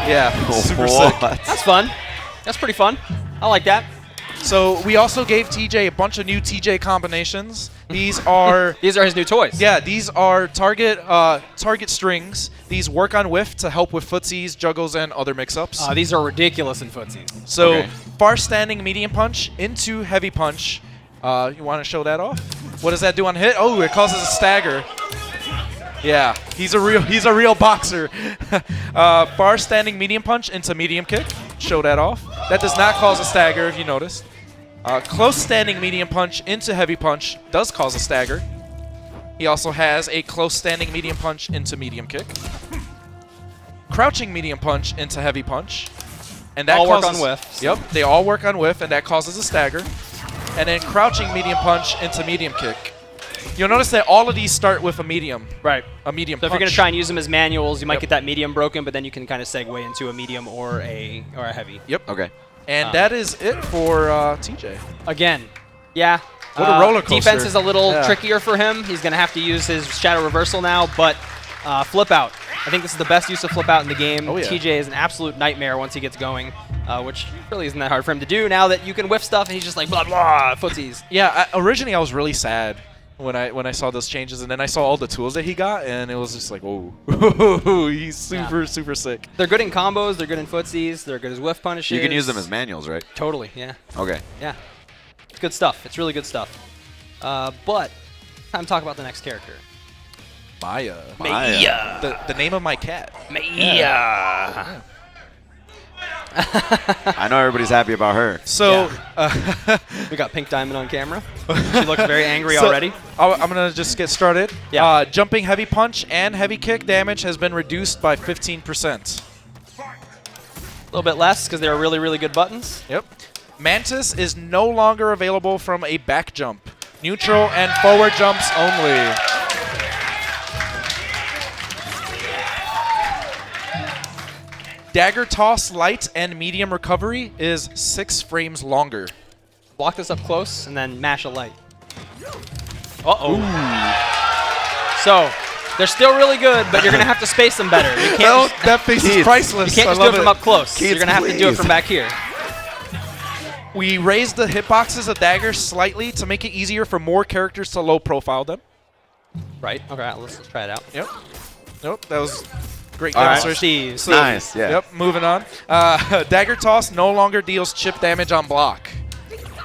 yeah, super sick. That's fun. That's pretty fun. I like that. So we also gave TJ a bunch of new TJ combinations. These are These are his new toys. yeah, these are target strings. These work on whiff to help with footsies, juggles, and other mix-ups. These are ridiculous in footsies. So Okay. far standing medium punch into heavy punch. You want to show that off? What does that do on hit? Oh, it causes a stagger. Yeah, he's a real boxer. Far standing medium punch into medium kick. Show that off. That does not cause a stagger, if you noticed. Close standing medium punch into heavy punch does cause a stagger. He also has a close standing medium punch into medium kick. Crouching medium punch into heavy punch. And that All work causes, on whiff. Yep, they all work on whiff, and that causes a stagger. And then crouching medium punch into medium kick. You'll notice that all of these start with a medium. Right. A medium So if punch. you're going to try and use them as manuals, you might Yep. get that medium broken, but then you can kind of segue into a medium or a heavy. Yep. Okay. And that is it for TJ. Again, yeah. What a roller coaster. Defense is a little Yeah. trickier for him. He's going to have to use his Shadow Reversal now, but Flip Out. I think this is the best use of Flip Out in the game. Oh, yeah. TJ is an absolute nightmare once he gets going, which really isn't that hard for him to do now that you can whiff stuff and he's just like blah, blah, footsies. Yeah, originally I was really sad when I saw those changes, and then I saw all the tools that he got, and it was just like, whoa, he's super sick. They're good in combos. They're good in footsies. They're good as whiff punishes. You can use them as manuals, right? Totally, yeah. Okay. Yeah. It's good stuff. It's really good stuff. But time to talk about the next character. Maya. Maya. The name of my cat. Maya. I know everybody's happy about her. So, We got Pink Diamond on camera. She looks very angry so already. I'm going to just get started. Yeah. Jumping heavy punch and heavy kick damage has been reduced by 15%. A little bit less because they were really, really good buttons. Yep. Mantis is no longer available from a back jump. Neutral and forward jumps only. Dagger toss light and medium recovery is 6 frames longer. Block this up close and then mash a light. Uh-oh. So, they're still really good, but you're going to have to space them better. You can't just, That face is Keith. priceless. you can't I just do love it from up close. Keith, You're going to have to do it please. from back here. We raised the hitboxes of daggers slightly to make it easier for more characters to low profile them. Right. Okay, let's try it out. Yep. Nope, that was great All right. demonstration. Steve. Nice, yeah. Yep, moving on. Dagger toss no longer deals chip damage on block.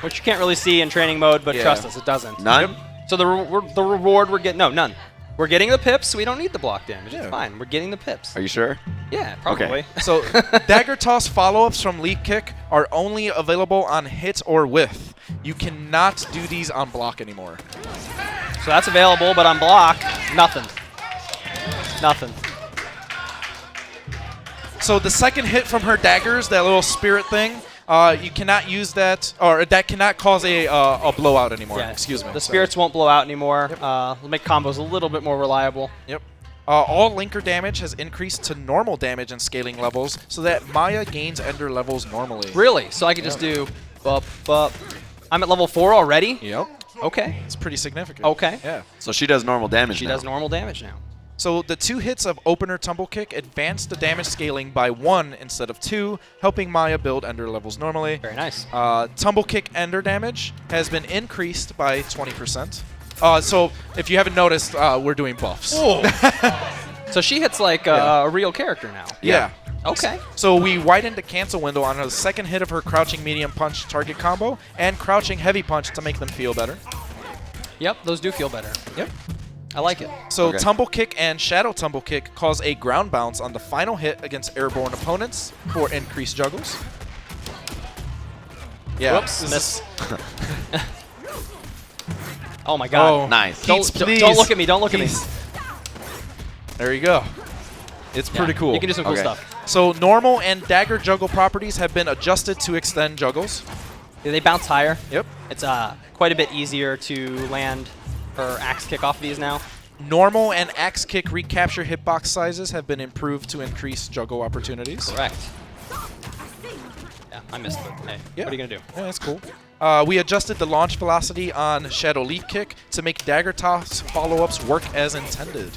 Which you can't really see in training mode, but Yeah. trust us, it doesn't. None? So the reward we're getting, no, none. We're getting the pips, so we don't need the block damage. Yeah. It's fine. We're getting the pips. Are you sure? Yeah, probably. Okay. So dagger toss follow-ups from leap kick are only available on hit or whiff. You cannot do these on block anymore. So that's available, but on block, nothing. Nothing. So the second hit from her daggers, that little spirit thing, you cannot use that, or that cannot cause a blowout anymore. Yeah. Excuse me. The sorry. spirits won't blow out anymore. Will make combos a little bit more reliable. Yep. All linker damage has increased to normal damage and scaling levels, so that Maya gains ender levels normally. Really? So I could just do bup, bup. I'm at level 4 already? Yep. Okay. It's pretty significant. Okay. Yeah. So she does normal damage She now. does normal damage now. So the 2 hits of opener tumble kick advance the damage scaling by 1 instead of 2, helping Maya build ender levels normally. Very nice. Tumble kick ender damage has been increased by 20%. So if you haven't noticed, we're doing buffs. So she hits like a real character now. Yeah. Okay. So we widened the cancel window on the second hit of her crouching medium punch target combo and crouching heavy punch to make them feel better. Yep, those do feel better. Yep. I like it. So Okay. tumble kick and shadow tumble kick cause a ground bounce on the final hit against airborne opponents for increased juggles. Yeah. Whoops, this miss. is- Oh my god. Oh, Nice. Don't, Keats, don't please. look at me, don't look at me. Keats. There you go. It's pretty Yeah, cool. You can do some cool Okay. stuff. So normal and dagger juggle properties have been adjusted to extend juggles. They bounce higher. Yep. It's quite a bit easier to land her axe kick off these now. Normal and axe kick recapture hitbox sizes have been improved to increase juggle opportunities. Correct. Yeah, I missed it. Hey, Yeah. what are you gonna do? Yeah, that's cool. We adjusted the launch velocity on Shadow Leap Kick to make dagger toss follow-ups work as intended.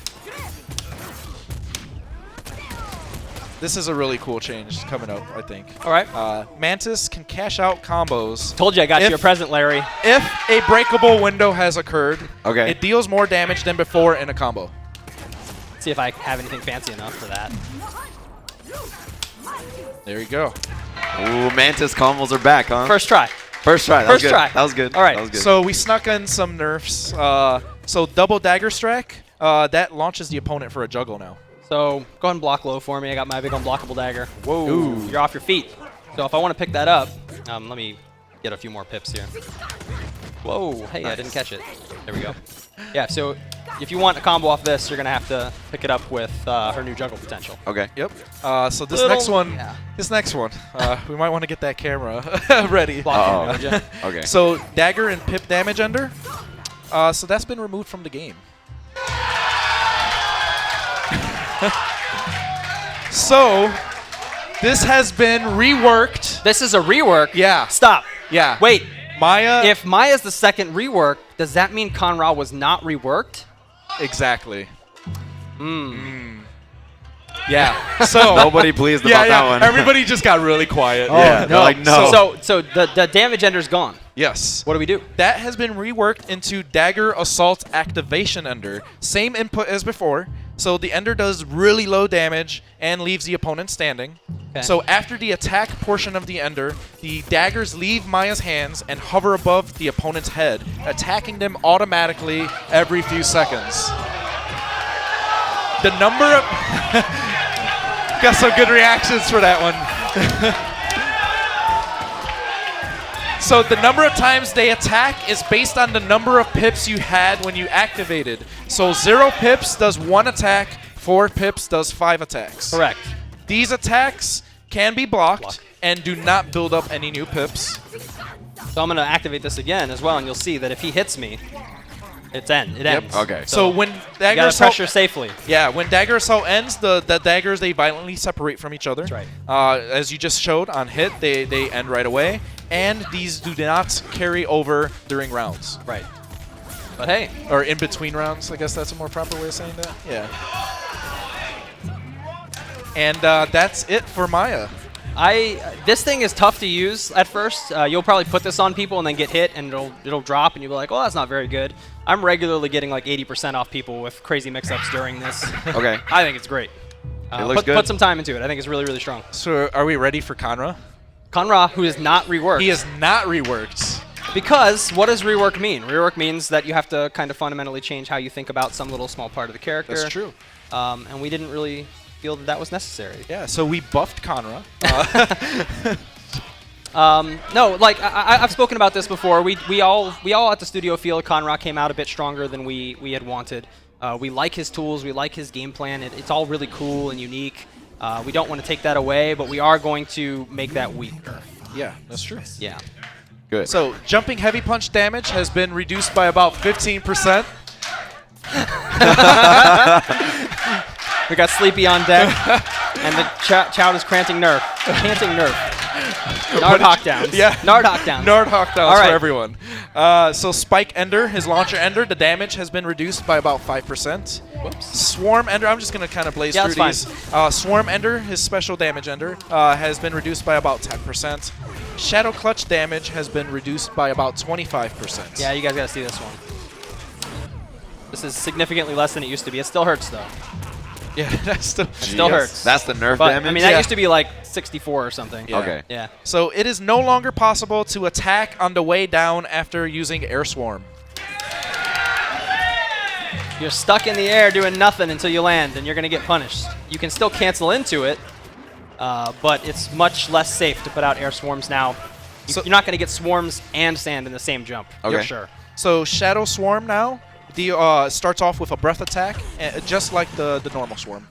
This is a really cool change coming up, I think. All right. Mantis can cash out combos. Told you I got you a present, Larry. If a breakable window has occurred, Okay. it deals more damage than before in a combo. See if I have anything fancy enough for that. There you go. Ooh, Mantis combos are back, huh? First try. First try. That was First good. try. That was good. All right. That was good. So we snuck in some nerfs. So double dagger strike, that launches the opponent for a juggle now. So go ahead and block low for me. I got my big unblockable dagger. Whoa. Ooh, you're off your feet. So if I want to pick that up, let me get a few more pips here. Whoa. Hey, I didn't catch it. There we go. Yeah, so if you want a combo off this, you're going to have to pick it up with her new juggle potential. Okay. Yep. So this next one, we might want to get that camera ready. Block camera, Okay. So dagger and pip damage under. So that's been removed from the game. So this has been reworked. This is a rework? Yeah. Stop. Yeah. Wait. Maya. If Maya's the second rework, does that mean Conra was not reworked? Exactly. Yeah. So Nobody pleased about that one. Everybody just got really quiet. Yeah, they're like, no. So the damage ender's gone. Yes. What do we do? That has been reworked into Dagger Assault Activation Ender. Same input as before. So the Ender does really low damage and leaves the opponent standing. Okay. So after the attack portion of the Ender, the daggers leave Maya's hands and hover above the opponent's head, attacking them automatically every few seconds. The number of... Got some good reactions for that one. So the number of times they attack is based on the number of pips you had when you activated. So 0 pips does 1 attack, 4 pips does 5 attacks. Correct. These attacks can be blocked and do not build up any new pips. So I'm going to activate this again as well, and you'll see that if he hits me, it ends. Okay. So when You Dagger gotta Assault... pressure safely. Yeah, when Dagger Assault ends, the daggers, they violently separate from each other. That's right. As you just showed, on hit, they end right away. And these do not carry over during rounds. Right. But hey. Or in between rounds, I guess that's a more proper way of saying that. Yeah. And that's it for Maya. This thing is tough to use at first. You'll probably put this on people and then get hit, and it'll drop, and you'll be like, "Oh, that's not very good." I'm regularly getting like 80% off people with crazy mix-ups during this. Okay. I think it's great. It looks good. Put some time into it. I think it's really, really strong. So are we ready for Conra? Conra, who is not reworked. He is not reworked. Because what does rework mean? Rework means that you have to kind of fundamentally change how you think about some little small part of the character. That's true. And we didn't really feel that was necessary. Yeah, so we buffed Conra. No, like I've spoken about this before. We all at the studio feel Conra came out a bit stronger than we had wanted. We like his tools. We like his game plan. It's all really cool and unique. We don't want to take that away, but we are going to make that weaker. Yeah, that's true. Yeah. Good. So jumping heavy punch damage has been reduced by about 15%. We got Sleepy on deck, and the Choud is chanting nerf. Nardhawk downs. Yeah. Nardhawk downs. Nardhawk downs All right. for everyone. So Spike Ender, his launcher Ender, the damage has been reduced by about 5%. Whoops. Swarm Ender, I'm just going to kind of blaze through that's these. Swarm Ender, his special damage Ender, has been reduced by about 10%. Shadow Clutch damage has been reduced by about 25%. Yeah, you guys got to see this one. This is significantly less than it used to be. It still hurts, though. Yeah, that's still, It still hurts. That's the nerf But, damage? I mean, that used to be like 64 or something. Yeah. Okay. Yeah. So it is no longer possible to attack on the way down after using Air Swarm. You're stuck in the air doing nothing until you land, and you're going to get punished. You can still cancel into it, but it's much less safe to put out air swarms now. You're not going to get swarms and sand in the same jump. Okay. You're sure. So Shadow Swarm now starts off with a breath attack, just like the normal swarm.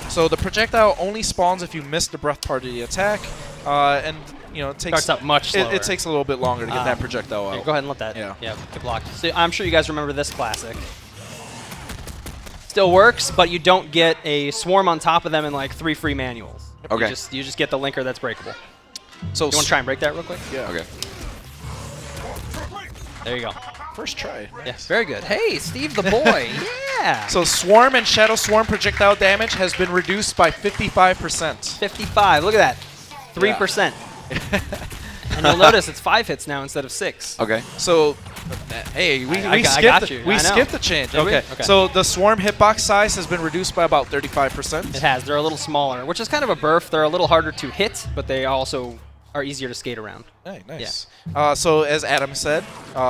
So the projectile only spawns if you miss the breath part of the attack, and it takes Starts up much slower. It takes a little bit longer to get that projectile Here, out. go ahead and let that. Yeah. Get blocked. So I'm sure you guys remember this classic. Still works, but you don't get a swarm on top of them in like 3 free manuals. Okay. You just get the linker that's breakable. So You want to try and break that real quick? Yeah. Okay. There you go. First try. Yeah, very good. Hey, Steve the boy. Yeah. So Swarm and Shadow Swarm projectile damage has been reduced by 55%. 55. Look at that. 3%. And you'll notice it's 5 hits now instead of 6. Okay. So, hey, we I skipped got the, you. we I know. skipped the change. Did we? Okay. Okay. So the Swarm hitbox size has been reduced by about 35%. It has. They're a little smaller, which is kind of a burf. They're a little harder to hit, but they also are easier to skate around. Hey, nice. So as Adam said,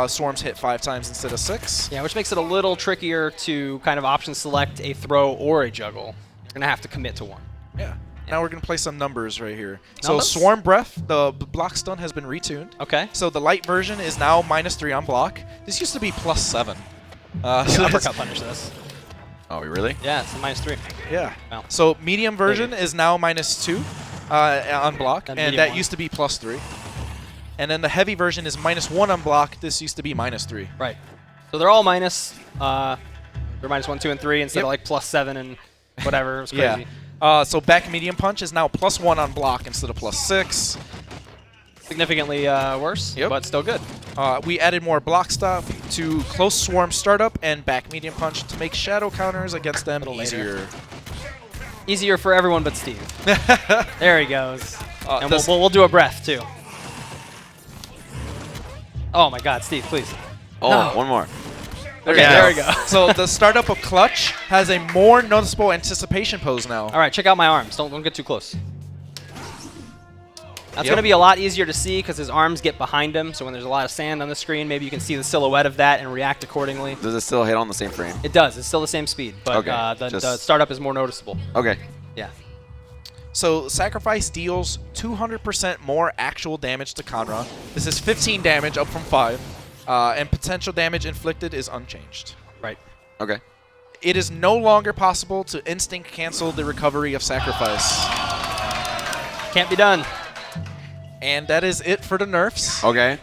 Swarms hit 5 times instead of 6. Yeah, which makes it a little trickier to kind of option select a throw or a juggle. You're going to have to commit to one. Yeah. Now we're going to play some numbers right here. Numbers? So Swarm Breath, the block stun has been retuned. Okay. So the light version is now -3 on block. This used to be +7. So Uppercut punish this. Oh, really? Yeah, it's a -3. yeah. Wow. So medium version is now -2 on block, And and medium that one. used to be +3. And then the heavy version is -1 on block. This used to be -3. Right. So they're all minus. They're -1, 2, and 3 instead Yep. of like +7 and whatever. It was crazy. Yeah. So back medium punch is now +1 on block instead of +6. Significantly worse, Yep. but still good. We added more block stop to close swarm startup and back medium punch to make shadow counters against them Little later. easier. Easier for everyone but Steve. There he goes. And does- we'll do a breath too. Oh my God, Steve, please. Oh, No. one more. Okay, Yeah. there we go. So the startup of clutch has a more noticeable anticipation pose now. All right, check out my arms. Don't get too close. That's Yep. going to be a lot easier to see because his arms get behind him. So when there's a lot of sand on the screen, maybe you can see the silhouette of that and react accordingly. Does it still hit on the same frame? It does. It's still the same speed, but Okay, the just- startup is more noticeable. Okay. Yeah. So Sacrifice deals 200% more actual damage to Conra. This is 15 damage, up from 5. And potential damage inflicted is unchanged. Right. Okay. It is no longer possible to instinct cancel the recovery of Sacrifice. Can't be done. And that is it for the nerfs. Okay.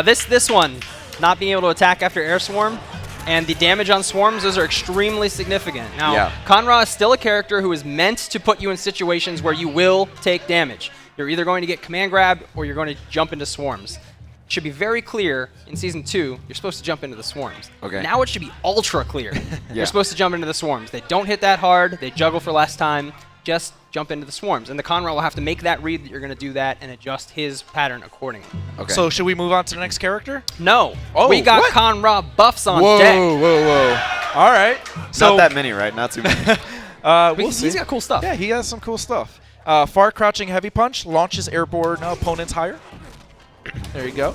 This one, not being able to attack after Air Swarm, and the damage on swarms, those are extremely significant. Now, Yeah. Conra is still a character who is meant to put you in situations where you will take damage. You're either going to get command grabbed or you're going to jump into swarms. It should be very clear in Season 2, you're supposed to jump into the swarms. Okay. Now it should be ultra clear. Yeah. You're supposed to jump into the swarms. They don't hit that hard. They juggle for less time. Just jump into the swarms. And the Conra will have to make that read that you're going to do that and adjust his pattern accordingly. Okay. So should we move on to the next character? No. Oh, we got what? Conra buffs on Whoa, deck. whoa. All right. So not that many, right? Not too many. we'll see. He's got cool stuff. Yeah, he has some cool stuff. Far crouching heavy punch launches airborne opponents higher. There you go.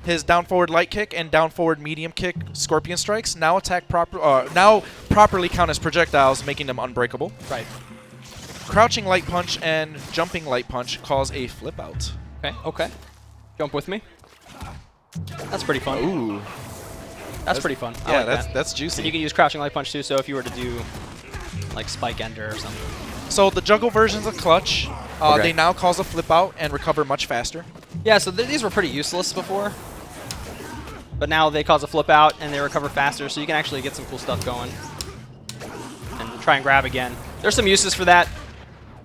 His down forward light kick and down forward medium kick scorpion strikes now properly count as projectiles, making them unbreakable. Right. Crouching light punch and jumping light punch cause a flip out. Okay. Jump with me. That's pretty fun. Ooh. That's pretty fun. I Yeah, like that's that. that's juicy. And you can use crouching light punch too. So if you were to do like spike ender or something. So the juggle versions of clutch, Okay. they now cause a flip out and recover much faster. Yeah. So these were pretty useless before, but now they cause a flip out and they recover faster. So you can actually get some cool stuff going. And try and grab again. There's some uses for that,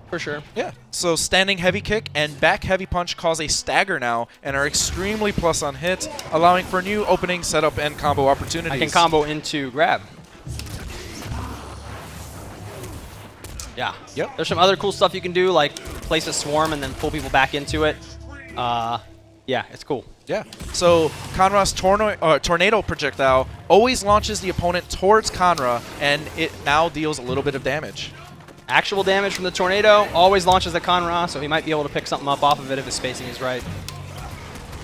for sure. Yeah. So standing heavy kick and back heavy punch cause a stagger now and are extremely plus on hit, allowing for new opening, setup, and combo opportunities. I can combo into grab. Yeah. Yep. There's some other cool stuff you can do, like place a swarm and then pull people back into it. Yeah, it's cool. Yeah. So Conra's tornado projectile always launches the opponent towards Conra, and it now deals a little bit of damage. Actual damage from the tornado always launches the Conra, so he might be able to pick something up off of it if his spacing is right.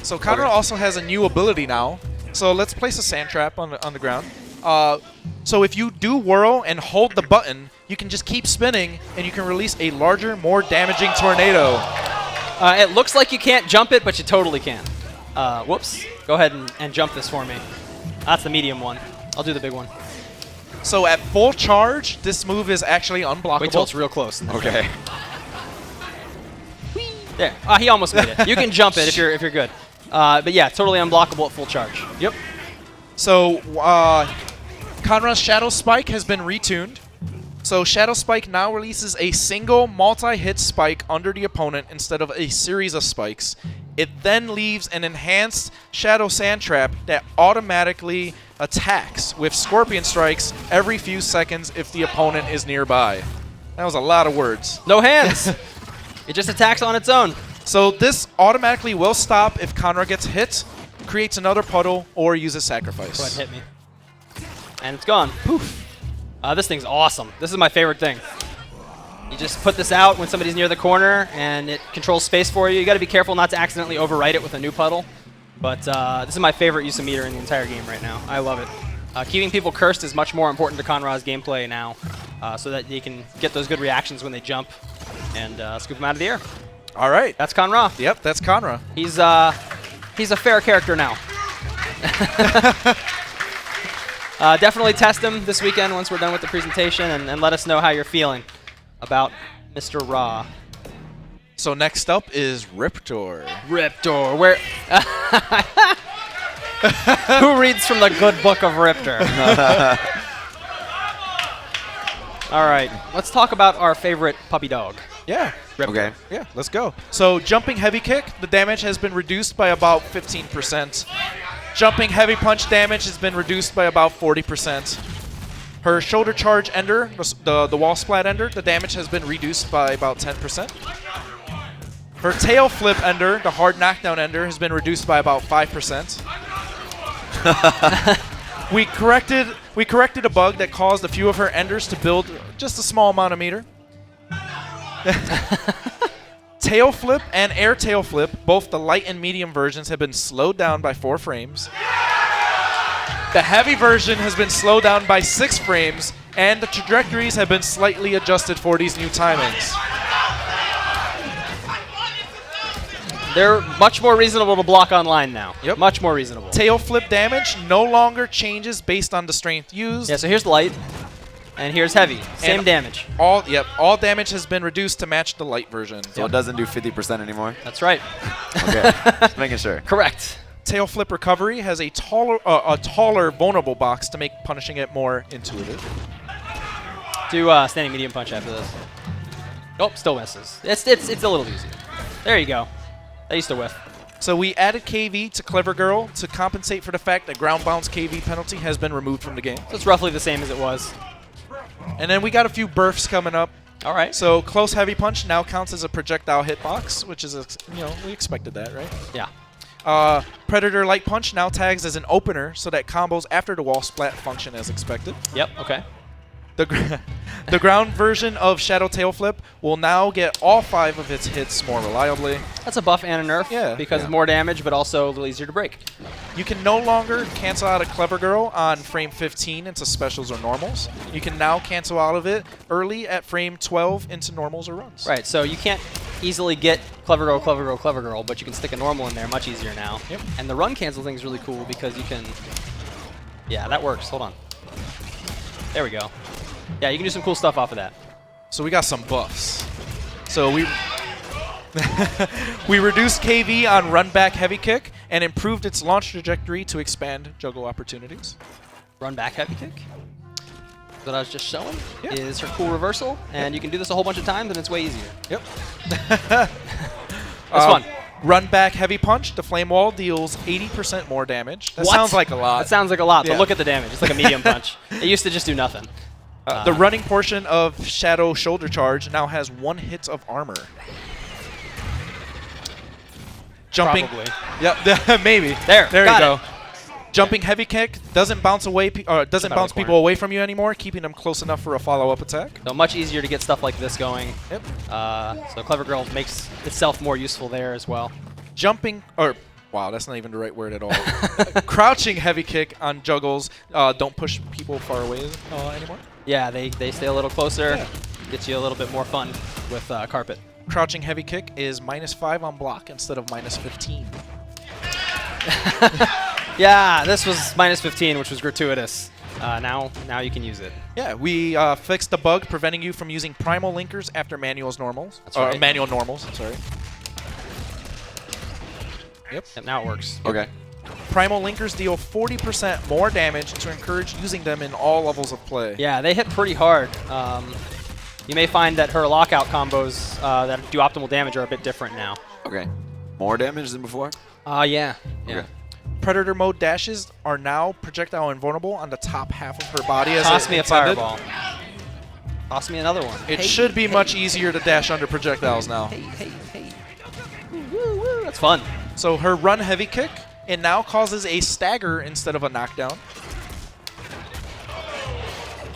So Conra also has a new ability now. So let's place a sand trap on the ground. So if you do whirl and hold the button, you can just keep spinning, and you can release a larger, more damaging tornado. It looks like you can't jump it, but you totally can. Whoops. Go ahead and jump this for me. That's the medium one. I'll do the big one. So at full charge, this move is actually unblockable. Wait till it's real close. and then Okay. There. He almost made it. You can jump it if you're good. But yeah, totally unblockable at full charge. Yep. So Conra's Shadow Spike has been retuned. So Shadow Spike now releases a single multi-hit spike under the opponent instead of a series of spikes. It then leaves an enhanced Shadow Sand Trap that automatically attacks with Scorpion Strikes every few seconds if the opponent is nearby. That was a lot of words. No hands. It just attacks on its own. So this automatically will stop if Conra gets hit, creates another puddle, or uses Sacrifice. Go ahead and hit me. And it's gone. Poof. This thing's awesome. This is my favorite thing. You just put this out when somebody's near the corner, and it controls space for you. You got to be careful not to accidentally overwrite it with a new puddle. But this is my favorite use of meter in the entire game right now. I love it. Keeping people cursed is much more important to Conra's gameplay now, so that you can get those good reactions when they jump and scoop them out of the air. All right. That's Conra. Yep, that's Conra. He's a fair character now. Definitely test him this weekend once we're done with the presentation, and let us know how you're feeling about Mr. Ra. So next up is Riptor. Riptor, where? Who reads from the good book of Riptor? All right, let's talk about our favorite puppy dog. Yeah. Riptor. Okay. Yeah, let's go. So jumping heavy kick, the damage has been reduced by about 15%. Jumping heavy punch damage has been reduced by about 40%. Her shoulder charge ender, the wall splat ender, the damage has been reduced by about 10%. Her tail flip ender, the hard knockdown ender, has been reduced by about 5%. We corrected a bug that caused a few of her enders to build just a small amount of meter. Tail flip and air tail flip, both the light and medium versions, have been slowed down by 4 frames. The heavy version has been slowed down by 6 frames, and the trajectories have been slightly adjusted for these new timings. They're much more reasonable to block online now. Yep. Much more reasonable. Tail flip damage no longer changes based on the strength used. Yeah, so here's light, and here's heavy. Same damage. All damage has been reduced to match the light version. So it doesn't do 50% anymore? That's right. Okay, just making sure. Correct. Tail flip recovery has a taller vulnerable box to make punishing it more intuitive. Do standing medium punch after this. Nope, still misses. It's a little easier. There you go. That used to whiff. So we added KV to Clever Girl to compensate for the fact that ground bounce KV penalty has been removed from the game. So it's roughly the same as it was. And then we got a few burfs coming up. All right. So close heavy punch now counts as a projectile hitbox, which is, we expected that, right? Yeah. Predator light punch now tags as an opener so that combos after the wall splat function as expected. Yep, okay. The ground version of Shadow Tail Flip will now get all 5 of its hits more reliably. That's a buff and a nerf because of more damage, but also a little easier to break. You can no longer cancel out a Clever Girl on frame 15 into specials or normals. You can now cancel out of it early at frame 12 into normals or runs. Right, so you can't easily get Clever Girl, Clever Girl, Clever Girl, but you can stick a normal in there much easier now. Yep. And the run cancel thing is really cool because you can... Yeah, that works. Hold on. There we go. Yeah, you can do some cool stuff off of that. So we got some buffs. So we we reduced KV on run back heavy kick and improved its launch trajectory to expand juggle opportunities. Run back heavy kick that I was just showing is her cool reversal, and you can do this a whole bunch of times, and it's way easier. Yep. That's fun. Run back heavy punch. The flame wall deals 80% more damage. That sounds like a lot. That sounds like a lot, Yeah. but look at the damage. It's like a medium punch. It used to just do nothing. The running portion of Shadow Shoulder Charge now has 1 hit of armor. Jumping. Probably. Yep, maybe. There you got go. it. Jumping heavy kick doesn't bounce away, doesn't about bounce the corner. people away from you anymore, keeping them close enough for a follow-up attack. So much easier to get stuff like this going. Yep. So Clever Girl makes itself more useful there as well. Jumping, wow, that's not even the right word at all. Crouching heavy kick on juggles don't push people far away anymore. Yeah, they stay a little closer. Yeah. Gets you a little bit more fun with carpet. Crouching heavy kick is -5 on block instead of -15. Yeah, this was -15, which was gratuitous. Now you can use it. Yeah, we fixed the bug preventing you from using primal linkers after manual normals. That's right. Manual normals, sorry. Yep. Now it works. Okay. Primal linkers deal 40% more damage to encourage using them in all levels of play. Yeah, they hit pretty hard. You may find that her lockout combos that do optimal damage are a bit different now. Okay. More damage than before? Yeah. Okay. Predator mode dashes are now projectile invulnerable on the top half of her body. As Toss me a intended. fireball. Toss me another one. It should be much easier to dash under projectiles now. Hey. Woo, woo. That's fun. So her run heavy kick, it now causes a stagger instead of a knockdown.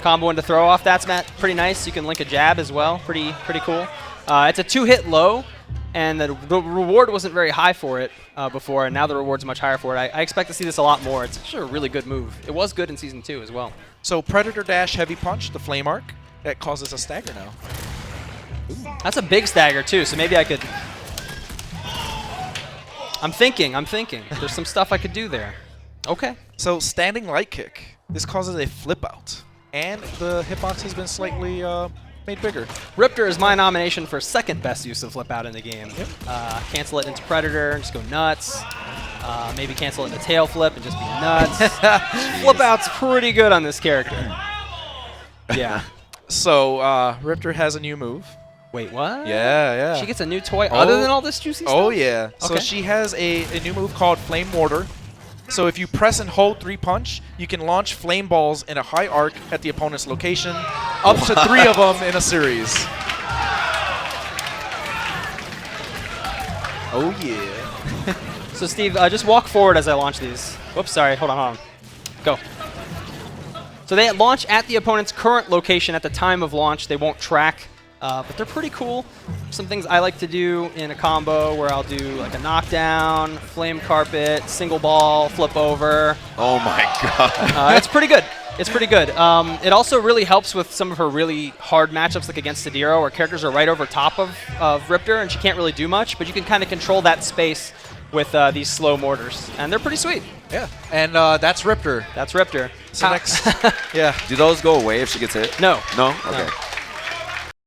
Combo into throw off. That's pretty nice. You can link a jab as well. Pretty cool. It's a 2-hit low, and the reward wasn't very high for it before, and now the reward's much higher for it. I expect to see this a lot more. It's actually a really good move. It was good in Season 2 as well. So Predator dash heavy punch, the flame arc, that causes a stagger now. That's a big stagger too, so maybe I could... I'm thinking. There's some stuff I could do there. Okay. So standing light kick, this causes a flip out, and the hitbox has been slightly made bigger. Riptor is my nomination for second best use of flip out in the game. Yep. Cancel it into Predator and just go nuts. Maybe cancel it into tail flip and just be nuts. Flip out's pretty good on this character. Yeah. So Riptor has a new move. Wait, what? Yeah. She gets a new toy other than all this juicy stuff? Oh, yeah. So Okay. she has a new move called Flame Mortar. So if you press and hold 3 punch, you can launch flame balls in a high arc at the opponent's location, up to 3 of them in a series. Oh, yeah. So Steve, just walk forward as I launch these. Whoops, sorry. Hold on. Go. So they launch at the opponent's current location at the time of launch. They won't track, but they're pretty cool. Some things I like to do in a combo where I'll do like a knockdown, flame carpet, single ball, flip over. Oh my god. It's pretty good. It also really helps with some of her really hard matchups, like against Sadiro, where characters are right over top of Riptor, and she can't really do much, but you can kind of control that space with these slow mortars, and they're pretty sweet. Yeah. And that's Riptor. That's Riptor. So next, yeah. Do those go away if she gets hit? No. No? Okay.